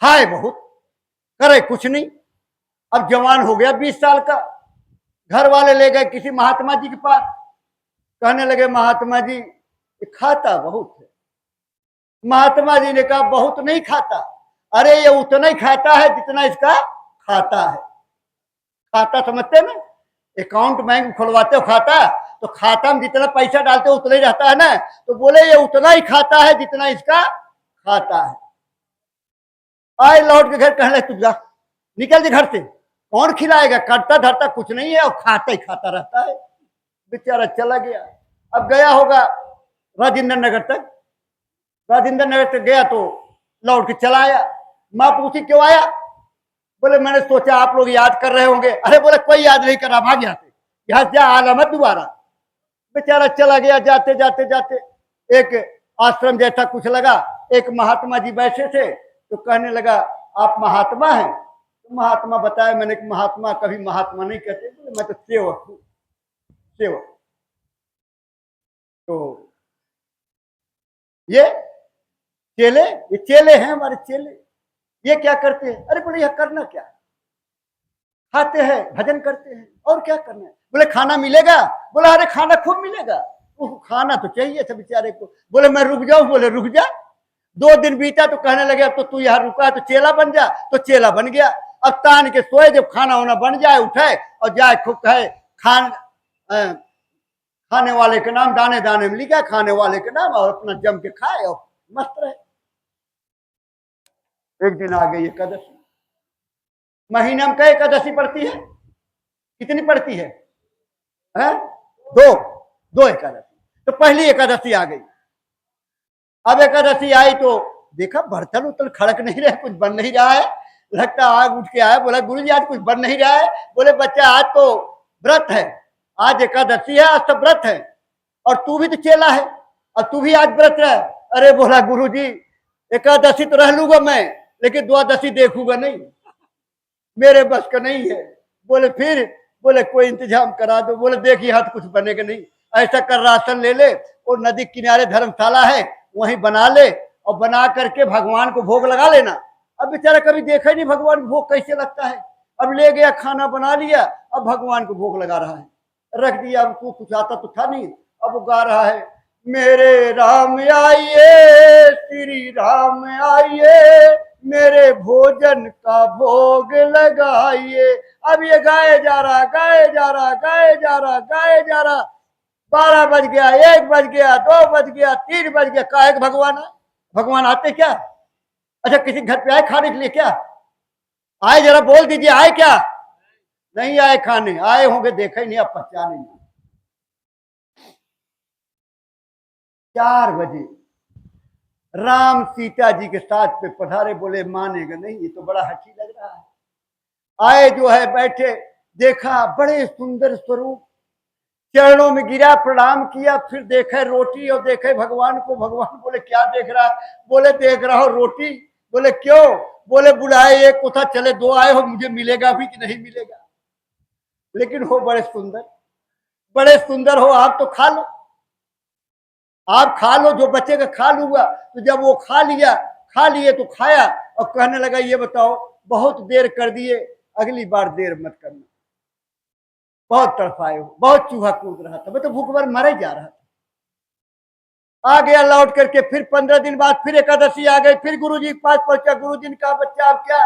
खाए बहुत, करे कुछ नहीं। अब जवान हो गया 20 साल का, घर वाले ले गए किसी महात्मा जी के पास, कहने लगे महात्मा जी खाता बहुत है। महात्मा जी ने कहा बहुत नहीं खाता, अरे ये उतना ही खाता है जितना इसका खाता है। खाता समझते ना, अकाउंट बैंक खुलवाते हो खाता, तो खाता में जितना पैसा डालते हो उतना ही रहता है ना। तो बोले ये उतना ही खाता है जितना इसका खाता है। आए लौट के घर, कहने तू जा, निकल जा घर से, कौन खिलाएगा, करता धरता कुछ नहीं है और खाता ही खाता रहता है। बेचारा चला गया। अब गया होगा राजेंद्र नगर तक, राजेंद्र नगर तक गया तो लौट के चला आया। माँ पूछी क्यों आया? बोले मैंने सोचा आप लोग याद कर रहे होंगे। अरे बोले कोई याद नहीं कर रहा, भाग यहाँ से, यहाँ से आना मत दोबारा। बेचारा चला गया। जाते जाते जाते एक आश्रम जैसा कुछ लगा, एक महात्मा जी बैठे थे, तो कहने लगा आप महात्मा हैं? तो महात्मा बताया, मैंने महात्मा कभी महात्मा नहीं कहते, बोले मैं तो सेवक हूँ, सेवक। तो ये चेले हैं हमारे चेले, ये क्या करते हैं? अरे बोले यह करना क्या, खाते हैं भजन करते हैं और क्या करना है। बोले खाना मिलेगा? बोला अरे खाना खूब मिलेगा, खाना तो चाहिए था बेचारे को। बोले मैं रुक जाऊं? बोले रुक जा। 2 दिन बीता तो कहने लगे अब तो तू यहाँ रुका तो चेला बन जा। तो चेला बन गया। अब तान के सोए, जब खाना होना बन जाए उठे और जाए खूब कहे खाने वाले के नाम, दाने दाने में लिखा खाने वाले के नाम, और अपना जम के खाए और मस्त रहे। एक दिन आ गई एकादशी। महीना में कई एकादशी पड़ती है? कितनी पड़ती है? 2 एकादशी। तो पहली एकादशी आ गई। अब एकादशी आई तो देखा बर्तन उतन खड़क नहीं रहे, कुछ बन नहीं रहा है। लगता आग उठ के आया, बोला गुरुजी आज कुछ बन नहीं रहा है। बोले बच्चा आज तो व्रत है, आज एकादशी है, आज तो व्रत है, और तू भी तो चेला है और तू भी आज व्रत रह। अरे बोला गुरुजी एकादशी तो रह लूंगा मैं, लेकिन द्वादशी देखूंगा नहीं, मेरे बस का नहीं है। बोले फिर? बोले कोई इंतजाम करा दो। बोले देखिए हाथ कुछ बनेगा नहीं, ऐसा कर राशन ले ले, और नदी किनारे धर्मशाला है वहीं बना ले, और बना करके भगवान को भोग लगा लेना। अब बेचारा कभी देखा ही नहीं भगवान को भोग कैसे लगता है। अब ले गया, खाना बना लिया, अब भगवान को भोग लगा रहा है, रख दिया। अब को कुछ आता तो था नहीं, अब वो गा रहा है मेरे राम आइए, श्री राम आइए, मेरे भोजन का भोग लगाइए। अब ये गाए जा रहा, गाए जा रहा, गाए जा रहा, गाए जा रहा। 12 बज गया, 1 बज गया, 2 बज गया, 3 बज गया। काहे कि भगवान है? भगवान आते क्या? अच्छा किसी घर पे आए खाने के लिए क्या? आए जरा बोल दीजिए, आए क्या? नहीं आए खाने, आए होंगे देखा ही नहीं, आप पहचाने नहीं। 4 बजे राम सीता जी के साथ पे पधारे। बोले मानेगा नहीं, ये तो बड़ा हंसी लग रहा है। आए जो है बैठे, देखा बड़े सुंदर स्वरूप, चरणों में गिरा, प्रणाम किया, फिर देखे रोटी और देखे भगवान को। भगवान बोले क्या देख रहा? बोले देख रहा हो रोटी। बोले क्यों? बोले बुलाए एक को था, चले 2 आए हो, मुझे मिलेगा भी कि नहीं मिलेगा? लेकिन हो बड़े सुंदर, बड़े सुंदर हो, आप तो खा लो, आप खा लो, जो बचेगा खा लूंगा। तो जब वो खा लिया, खा लिए तो खाया, और कहने लगा ये बताओ बहुत देर कर दिए, अगली बार देर मत करना। बहुत तड़पाए हो, बहुत चूहा कूद रहा था, मैं तो भूख भर मरे जा रहा था। आ गया लौट करके, फिर 15 दिन बाद फिर एकादशी आ गई। फिर गुरुजी के पास पहुंचा। गुरुजी ने कहा बच्चा आप क्या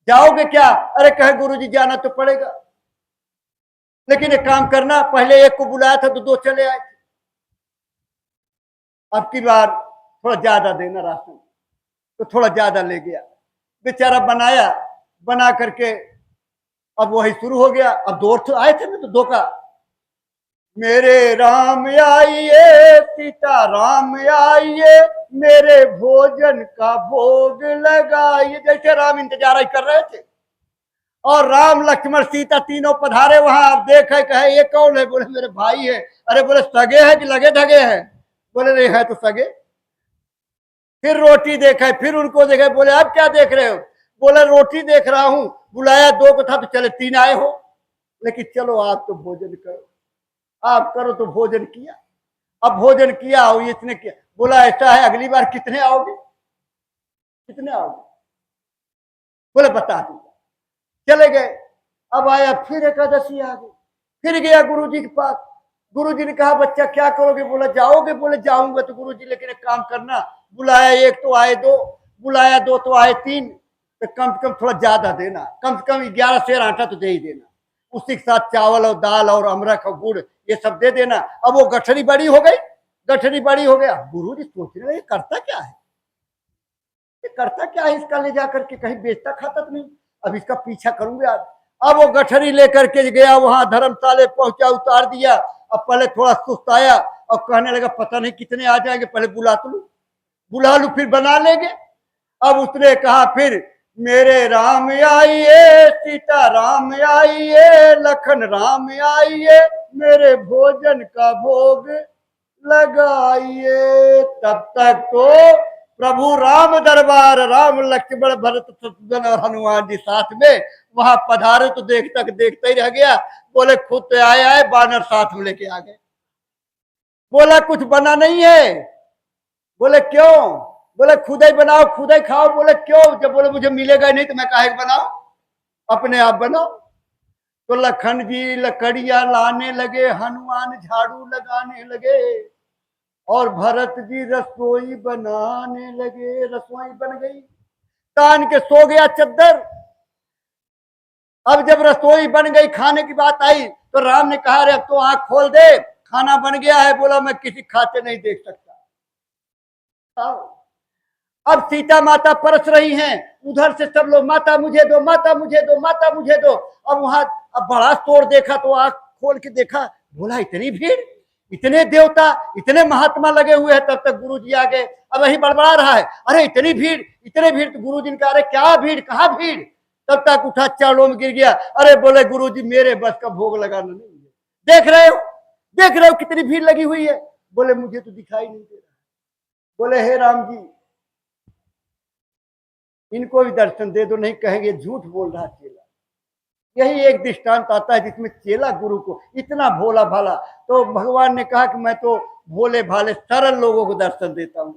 जाओगे क्या? अरे कहे गुरुजी जाना तो पड़ेगा, लेकिन एक काम करना, पहले एक को बुलाया था तो 2 चले आए थे, अब की बार थोड़ा ज्यादा देना राशन। तो थोड़ा ज्यादा ले गया, बेचारा बनाया, बना करके अब वही शुरू हो गया। अब 2 आए थे ना, तो 2 का मेरे राम आइए, सीता राम आइए, मेरे भोजन का भोग लगाइए। जैसे राम इंतजार कर रहे थे, और राम लक्ष्मण सीता तीनों पधारे वहां। आप देखे कहे ये कौन है? बोले मेरे भाई है। अरे बोले सगे है कि लगे धगे है? बोले नहीं है तो सगे। फिर रोटी देखा, फिर उनको देखा। बोले अब क्या देख रहे हो? बोले रोटी देख रहा हूं, बुलाया 2 को था तो चले 3 आए हो, लेकिन चलो आप तो भोजन करो, आप करो। तो भोजन किया। अब भोजन किया हो इतने किया। बोला ऐसा है अगली बार कितने आओगे? कितने आओगे? बोले बता दूंगा। चले गए। अब आया फिर एकादशी आ गई, फिर गया गुरुजी के पास। गुरुजी ने कहा बच्चा क्या करोगे? बोला जाओगे? बोले जाऊंगा। तो गुरुजी लेकिन एक काम करना, बुलाया 1 तो आए 2, बुलाया 2 तो आए 3, तो कम से कम थोड़ा ज्यादा देना, कम से कम 11 सेर आटा तो दे ही देना। उसी के साथ चावल और दाल और अमरख और गुड़ ये सब दे देना। अब वो गठरी बड़ी हो गई, गठरी बड़ी हो गया। गुरु जी सोच रहे ये करता क्या है, ये करता क्या है, इसका ले जाकर के कहीं बेचता खाता तो नहीं, अब इसका पीछा करूंगे आज। अब वो गठरी लेकर के गया, वहां धर्मशाले पहुंचा, उतार दिया। अब पहले थोड़ा सुस्त आया और कहने लगा पता नहीं कितने आ जाएंगे, पहले बुला तो लू, बुला लू फिर बना लेंगे। अब उसने कहा फिर मेरे राम आइए, सीता राम आइए, लखन राम आइए, मेरे भोजन का भोग लगाइए। तब तक तो प्रभु राम दरबार, राम लक्ष्मण भरत शत्रुघ्न और हनुमान जी साथ में वहां पधारे तो देखता ही रह गया। बोले खुद तो आए बानर साथ में लेके आ गए। बोला कुछ बना नहीं है। बोले क्यों? बोले खुद ही बनाओ, खुद ही खाओ। बोले क्यों? जब बोले मुझे मिलेगा नहीं तो मैं काहे बनाओ, अपने आप बनाओ। तो लखन जी लकड़ियां लाने लगे, हनुमान झाड़ू लगाने लगे और भरत जी रसोई बनाने लगे। रसोई बन गई, तान के सो गया चद्दर। अब जब रसोई बन गई, खाने की बात आई तो राम ने कहा अरे अब तो आंख खोल दे, खाना बन गया है। बोला मैं किसी खाते नहीं देख सकता। अब सीता माता परस रही हैं, उधर से सब लोग माता मुझे दो, माता मुझे दो, माता मुझे दो। अब वहां अब बड़ा शोर देखा तो आंख खोल के देखा, बोला इतनी भीड़, इतने देवता, इतने महात्मा लगे हुए हैं। तब तक गुरु जी आ गए। अब वही बड़बड़ा रहा है, अरे इतनी भीड़, इतने भीड़। तो गुरु जी ने कहा अरे क्या भीड़, कहाँ भीड़? तब तक उठा चरणों में गिर गया। अरे बोले गुरु जी मेरे बस का भोग लगाना नहीं है, देख रहे हो, देख रहे हो कितनी भीड़ लगी हुई है। बोले मुझे तो दिखाई नहीं दे रहा। बोले हे राम जी इनको भी दर्शन दे दो, नहीं कहेंगे झूठ बोल रहा चेला। यही एक दृष्टांत आता है जिसमें चेला गुरु को इतना भोला भाला। तो भगवान ने कहा कि मैं तो भोले भाले सरल लोगों को दर्शन देता हूं,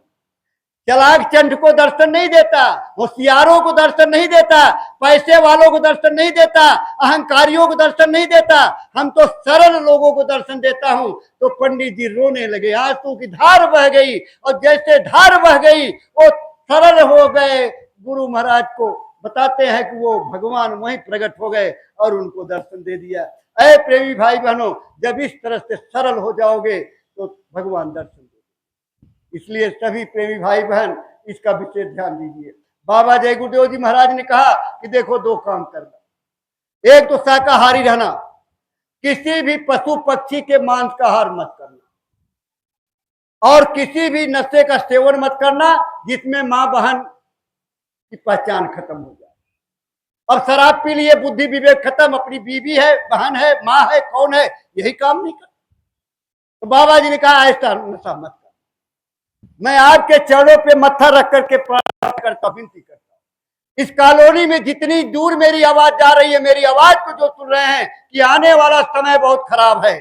चलाक चंड को दर्शन नहीं देता, होशियारों को दर्शन नहीं देता, पैसे वालों को दर्शन नहीं देता, अहंकारियों को दर्शन नहीं देता, हम तो सरल लोगों को दर्शन देता हूं। तो पंडित जी रोने लगे, आंसू की धार बह गई और जैसे धार बह गई वो सरल हो गए। गुरु महाराज को बताते हैं कि वो भगवान वहीं प्रकट हो गए और उनको दर्शन दे दिया। ऐ प्रेमी भाई बहनों, जब इस तरह से सरल हो जाओगे तो भगवान दर्शन दे। इसलिए सभी प्रेमी भाई बहन इसका विशेष ध्यान दीजिए। बाबा जय गुरुदेव जी महाराज ने कहा कि देखो दो काम करना, एक तो शाकाहारी रहना, किसी भी पशु पक्षी के मांस का आहार मत करना, और किसी भी नशे का सेवन मत करना जिसमें मां बहन की पहचान खत्म हो जाए। अब शराब पी लिए, बुद्धि विवेक खत्म, अपनी बीवी है, बहन है, मां है, कौन है, यही काम नहीं कर। तो बाबा जी ने कहा ऐसा नशा मत कर। मैं आपके चरणों पे मत्था रख करके प्रार्थना करता, विनती करता हूं। इस कॉलोनी में जितनी दूर मेरी आवाज जा रही है, मेरी आवाज को जो सुन रहे हैं कि आने वाला समय बहुत खराब है।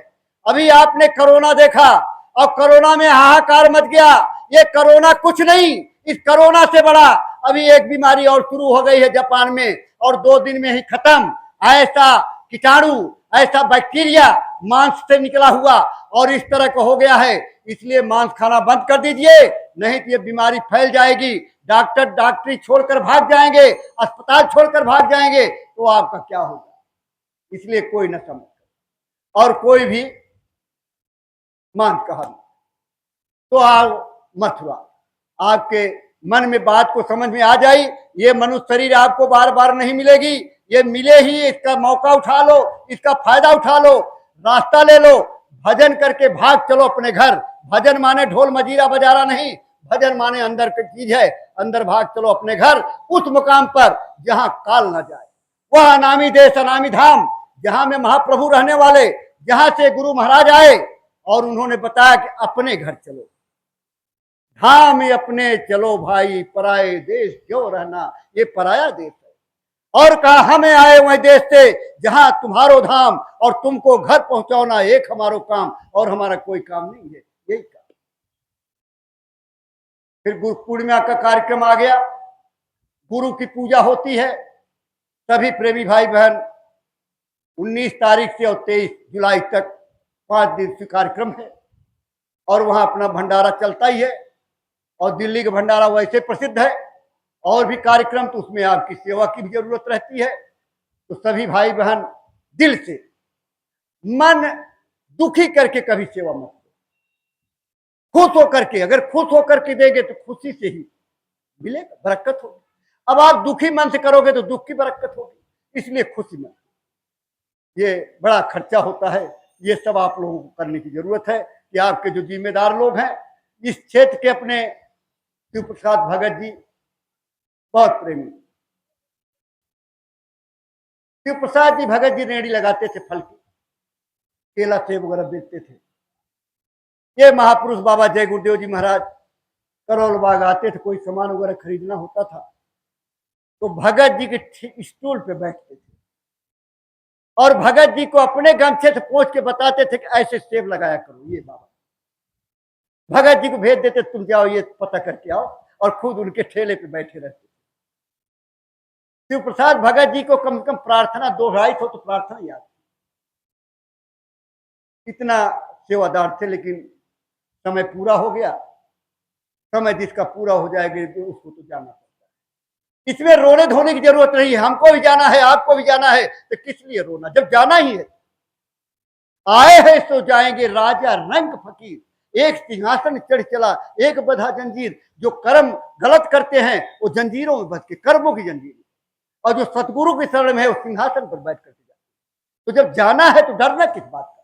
अभी आपने कोरोना देखा और कोरोना में हाहाकार मच गया। ये कोरोना कुछ नहीं, इस कोरोना से बड़ा अभी एक बीमारी और शुरू हो गई है जापान में, और 2 दिन में ही खत्म। ऐसा कीटाणु, ऐसा बैक्टीरिया मांस से निकला हुआ और इस तरह का हो गया है। इसलिए मांस खाना बंद कर दीजिए, नहीं तो ये बीमारी फैल जाएगी। डॉक्टर डॉक्टरी छोड़कर भाग जाएंगे, अस्पताल छोड़कर भाग जाएंगे, तो आपका क्या होगा। इसलिए कोई न समझ और कोई भी मांस कहा तो आओ मथुरा, आपके मन में बात को समझ में आ जाए। ये मनुष्य शरीर आपको बार बार नहीं मिलेगी, ये मिले ही, इसका मौका उठा लो, इसका फायदा उठा लो, रास्ता ले लो, भजन करके भाग चलो अपने घर। भजन माने ढोल मजीरा बजारा नहीं, भजन माने अंदर की चीज है। अंदर भाग चलो अपने घर, उस मुकाम पर जहां काल ना जाए, वह अनामी देश अनामी धाम, जहां में महाप्रभु रहने वाले, जहां से गुरु महाराज आए और उन्होंने बताया कि अपने घर चलो, धाम अपने चलो भाई, पराए देश क्यों रहना। ये पराया देश है। और कहा हमें आए वह देश से जहां तुम्हारो धाम, और तुमको घर पहुंचाना एक हमारो काम, और हमारा कोई काम नहीं है, यही काम। फिर गुरु पूर्णिमा का कार्यक्रम आ गया, गुरु की पूजा होती है। सभी प्रेमी भाई बहन 19 तारीख से और 23 जुलाई तक 5 दिवसीय कार्यक्रम है, और वहां अपना भंडारा चलता ही है। और दिल्ली का भंडारा वैसे प्रसिद्ध है, और भी कार्यक्रम, तो उसमें आपकी सेवा की भी जरूरत रहती है। तो सभी भाई बहन दिल से मन दुखी करके कभी सेवा मत करो। खुश होकर के, अगर खुश होकर के देंगे तो खुशी से ही मिलेगा, बरकत होगी। अब आप दुखी मन से करोगे तो दुख की बरकत होगी। इसलिए खुशी मन, ये बड़ा खर्चा होता है। ये सब आप लोगों को करने की जरूरत है कि आपके जो जिम्मेदार लोग हैं इस क्षेत्र के, अपने शिव प्रसाद भगत जी बहुत प्रेमी, शिव प्रसाद जी भगत जी रेहड़ी लगाते थे फल की, केला सेब वगैरह बेचते थे। ये महापुरुष बाबा जय गुरुदेव जी महाराज करोल बाग आते थे, कोई सामान वगैरह खरीदना होता था तो भगत जी के स्टूल पे बैठते थे और भगत जी को अपने गमछे से पोंछ के बताते थे कि ऐसे सेब लगाया करो। ये बाबा भगत जी को भेज देते, तुम जाओ ये पता करके आओ, और खुद उनके ठेले पे बैठे रहते। शिव प्रसाद भगत जी को कम से कम प्रार्थना दोहराई हो तो प्रार्थना याद, इतना सेवादार थे। लेकिन समय पूरा हो गया, समय जिसका पूरा हो जाएगा उसको तो जाना पड़ता है। इसमें रोने धोने की जरूरत नहीं है। हमको भी जाना है, आपको भी जाना है, तो किस लिए रोना जब जाना ही है। आए हैं तो जाएंगे राजा रंग फकीर, एक सिंहासन चढ़ चला एक बंधा जंजीर। जो कर्म गलत करते हैं वो जंजीरों में बंध के, कर्मों की जंजीर, और जो सतगुरु की शरण में है वो सिंहासन पर बैठ करके जाते। तो जब जाना है तो डरना किस बात का,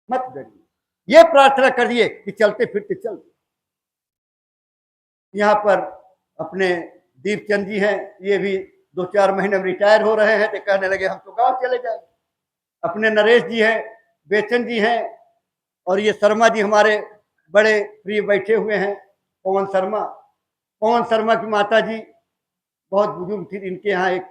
मत डरिए। ये प्रार्थना करिए कि चलते फिरते चल। यहाँ पर अपने दीपचंद जी हैं, ये भी 2-4 महीने में रिटायर हो रहे हैं, तो कहने लगे हम तो गांव चले जाएंगे। अपने नरेश जी हैं, बेचन जी हैं, और ये शर्मा जी हमारे बड़े प्रिय बैठे हुए हैं, पवन शर्मा। पवन शर्मा की माता जी बहुत बुजुर्ग थी, इनके यहाँ एक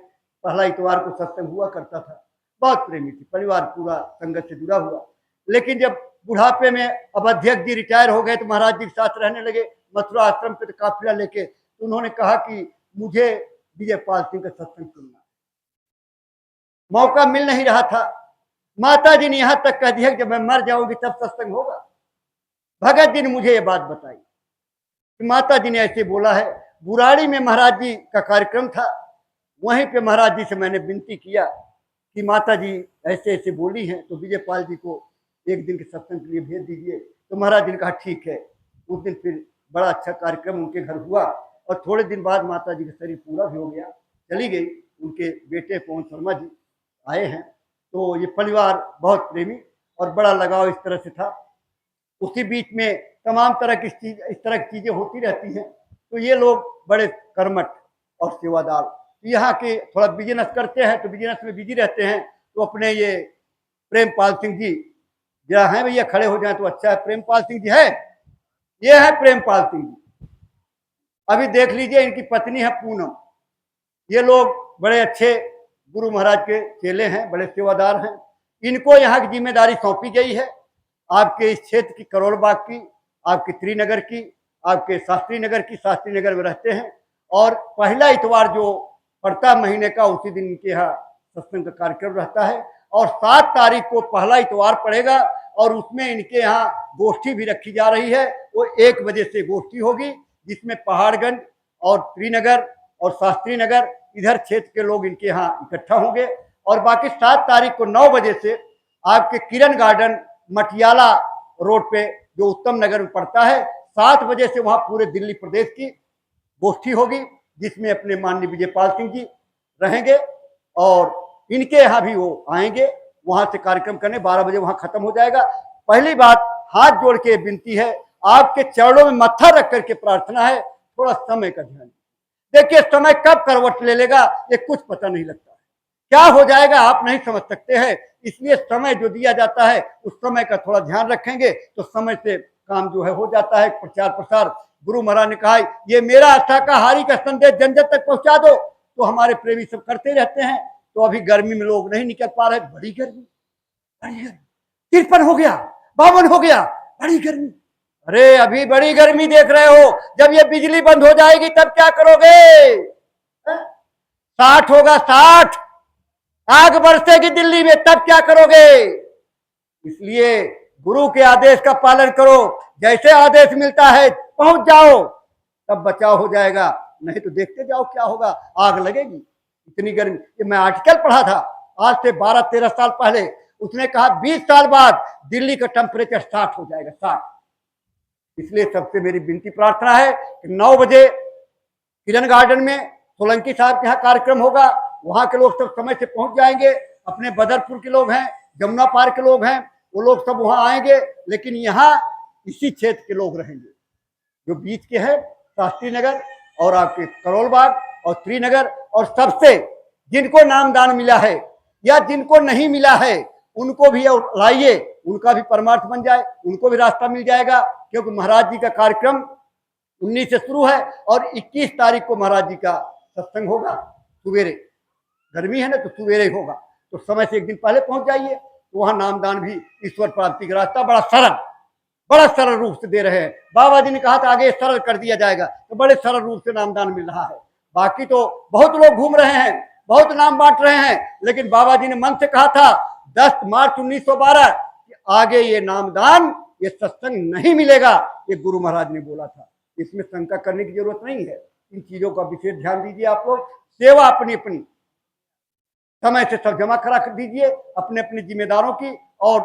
पहला इतवार को सत्संग हुआ करता था। बहुत प्रेमी थी, परिवार पूरा संगत से जुड़ा हुआ। लेकिन जब बुढ़ापे में अब अध्यक्ष जी रिटायर हो गए तो महाराज जी के साथ रहने लगे मथुरा आश्रम पे, तो काफिला लेके। तो उन्होंने कहा कि मुझे विजय पाल सिंह का सत्संग सुनना, मौका मिल नहीं रहा था। माता जी ने यहाँ तक कह दिया कि जब मैं मर जाऊंगी तब सत्संग होगा। भगत जी ने मुझे ये बात बताई कि माता जी ने ऐसे बोला है। बुराड़ी में महाराज जी का कार्यक्रम था, वहीं पे महाराज जी से मैंने विनती किया कि माता जी ऐसे ऐसे बोली हैं, तो विजय पाल जी को एक दिन के सत्संग के लिए भेज दीजिए। तो महाराज जी ने कहा ठीक है। उस दिन फिर बड़ा अच्छा कार्यक्रम उनके घर हुआ, और थोड़े दिन बाद माता जी का शरीर पूरा भी हो गया, चली गई। उनके बेटे पवन शर्मा जी आए हैं। तो ये परिवार बहुत प्रेमी और बड़ा लगाव इस तरह से था। उसी बीच में तमाम तरह की इस तरह की चीजें होती रहती हैं। तो ये लोग बड़े कर्मठ और सेवादार, यहाँ के थोड़ा बिजनेस करते हैं तो बिजनेस में बिजी रहते हैं। तो अपने ये प्रेमपाल सिंह जी जरा हैं भैया, खड़े हो जाए तो अच्छा है। प्रेमपाल सिंह जी है, ये है प्रेमपाल सिंह जी। अभी देख लीजिए, इनकी पत्नी है पूनम। ये लोग बड़े अच्छे गुरु महाराज के चेले हैं, बड़े सेवादार हैं। इनको यहाँ की जिम्मेदारी सौंपी गई है, आपके इस क्षेत्र की, करोल बाग की, आपके त्रिनगर की, आपके शास्त्री नगर की। शास्त्री नगर में रहते हैं, और पहला इतवार जो पड़ता महीने का उसी दिन इनके यहाँ सत्संग का कार्यक्रम रहता है। और 7 तारीख को पहला इतवार पड़ेगा, और उसमें इनके यहाँ गोष्ठी भी रखी जा रही है। वो 1 बजे से गोष्ठी होगी, जिसमें पहाड़गंज और त्रिनगर और शास्त्री नगर इधर क्षेत्र के लोग इनके यहाँ इकट्ठा होंगे। और बाकी 7 तारीख को 9 बजे से आपके किरण गार्डन मटियाला रोड पे, जो उत्तम नगर में पड़ता है, 7 बजे से वहां पूरे दिल्ली प्रदेश की गोष्ठी होगी, जिसमें अपने माननीय विजय पाल सिंह जी रहेंगे, और इनके यहाँ भी वो आएंगे वहां से कार्यक्रम करने। 12 बजे वहां खत्म हो जाएगा। पहली बात, हाथ जोड़ के विनती है, आपके चरणों में मत्था रख करके प्रार्थना है, थोड़ा समय का ध्यान। देखिए समय कब करवट ले लेगा ये कुछ पता नहीं लगता है, क्या हो जाएगा आप नहीं समझ सकते हैं। इसलिए समय जो दिया जाता है उस समय का थोड़ा ध्यान रखेंगे तो समय से काम जो है हो जाता है। प्रचार प्रसार, गुरु महाराज ने कहा ये मेरा शाकाहारी का संदेश जन जन तक पहुंचा दो, तो हमारे प्रेमी सब करते रहते हैं। तो अभी गर्मी में लोग नहीं निकल पा रहे, बड़ी गर्मी, 53 हो गया, 52 हो गया, बड़ी गर्मी। अरे अभी बड़ी गर्मी देख रहे हो, जब ये बिजली बंद हो जाएगी तब क्या करोगे? 60 होगा, 60 आग बरसेगी दिल्ली में, तब क्या करोगे? इसलिए गुरु के आदेश का पालन करो, जैसे आदेश मिलता है पहुंच जाओ, तब बचाव हो जाएगा। नहीं तो देखते जाओ क्या होगा, आग लगेगी। इतनी गर्मी, ये मैं आर्टिकल पढ़ा था आज से 12-13 साल पहले उसने कहा 20 साल बाद दिल्ली का टेम्परेचर 60 हो जाएगा, 60। इसलिए सबसे मेरी विनती प्रार्थना है कि 9 बजे किरण गार्डन में सोलंकी साहब के यहाँ कार्यक्रम होगा। वहां के लोग सब समय से पहुंच जाएंगे। अपने बदरपुर के लोग हैं, जमुना पार के लोग हैं, वो लोग सब वहां आएंगे। लेकिन यहाँ इसी क्षेत्र के लोग रहेंगे जो बीच के हैं, शास्त्री नगर और आपके करोल बाग और श्रीनगर। और सबसे जिनको नामदान मिला है या जिनको नहीं मिला है उनको भी लाइए, उनका भी परमार्थ बन जाए, उनको भी रास्ता मिल जाएगा। क्योंकि महाराज जी का कार्यक्रम 19 से शुरू है और 21 तारीख को महाराज जी का सत्संग होगा सवेरे। गर्मी है ना तो सवेरे होगा, तो समय से एक दिन पहले पहुंच जाइए। तो वहां नामदान भी ईश्वर प्राप्ति का रास्ता बड़ा सरल रूप से दे रहे हैं। बाबा जी ने कहा था आगे सरल कर दिया जाएगा, तो बड़े सरल रूप से नामदान मिल रहा है। बाकी तो बहुत लोग घूम रहे हैं, बहुत नाम बांट रहे हैं, लेकिन बाबा जी ने मन से कहा था 10 मार्च 1912 कि आगे ये नामदान, ये सत्संग नहीं मिलेगा। ये गुरु महाराज ने बोला था। इसमें शंका करने की जरूरत नहीं है। इन चीजों का विशेष ध्यान दीजिए। आप लोग सेवा अपनी अपनी समय से सब जमा करा कर दीजिए, अपने अपने जिम्मेदारों की। और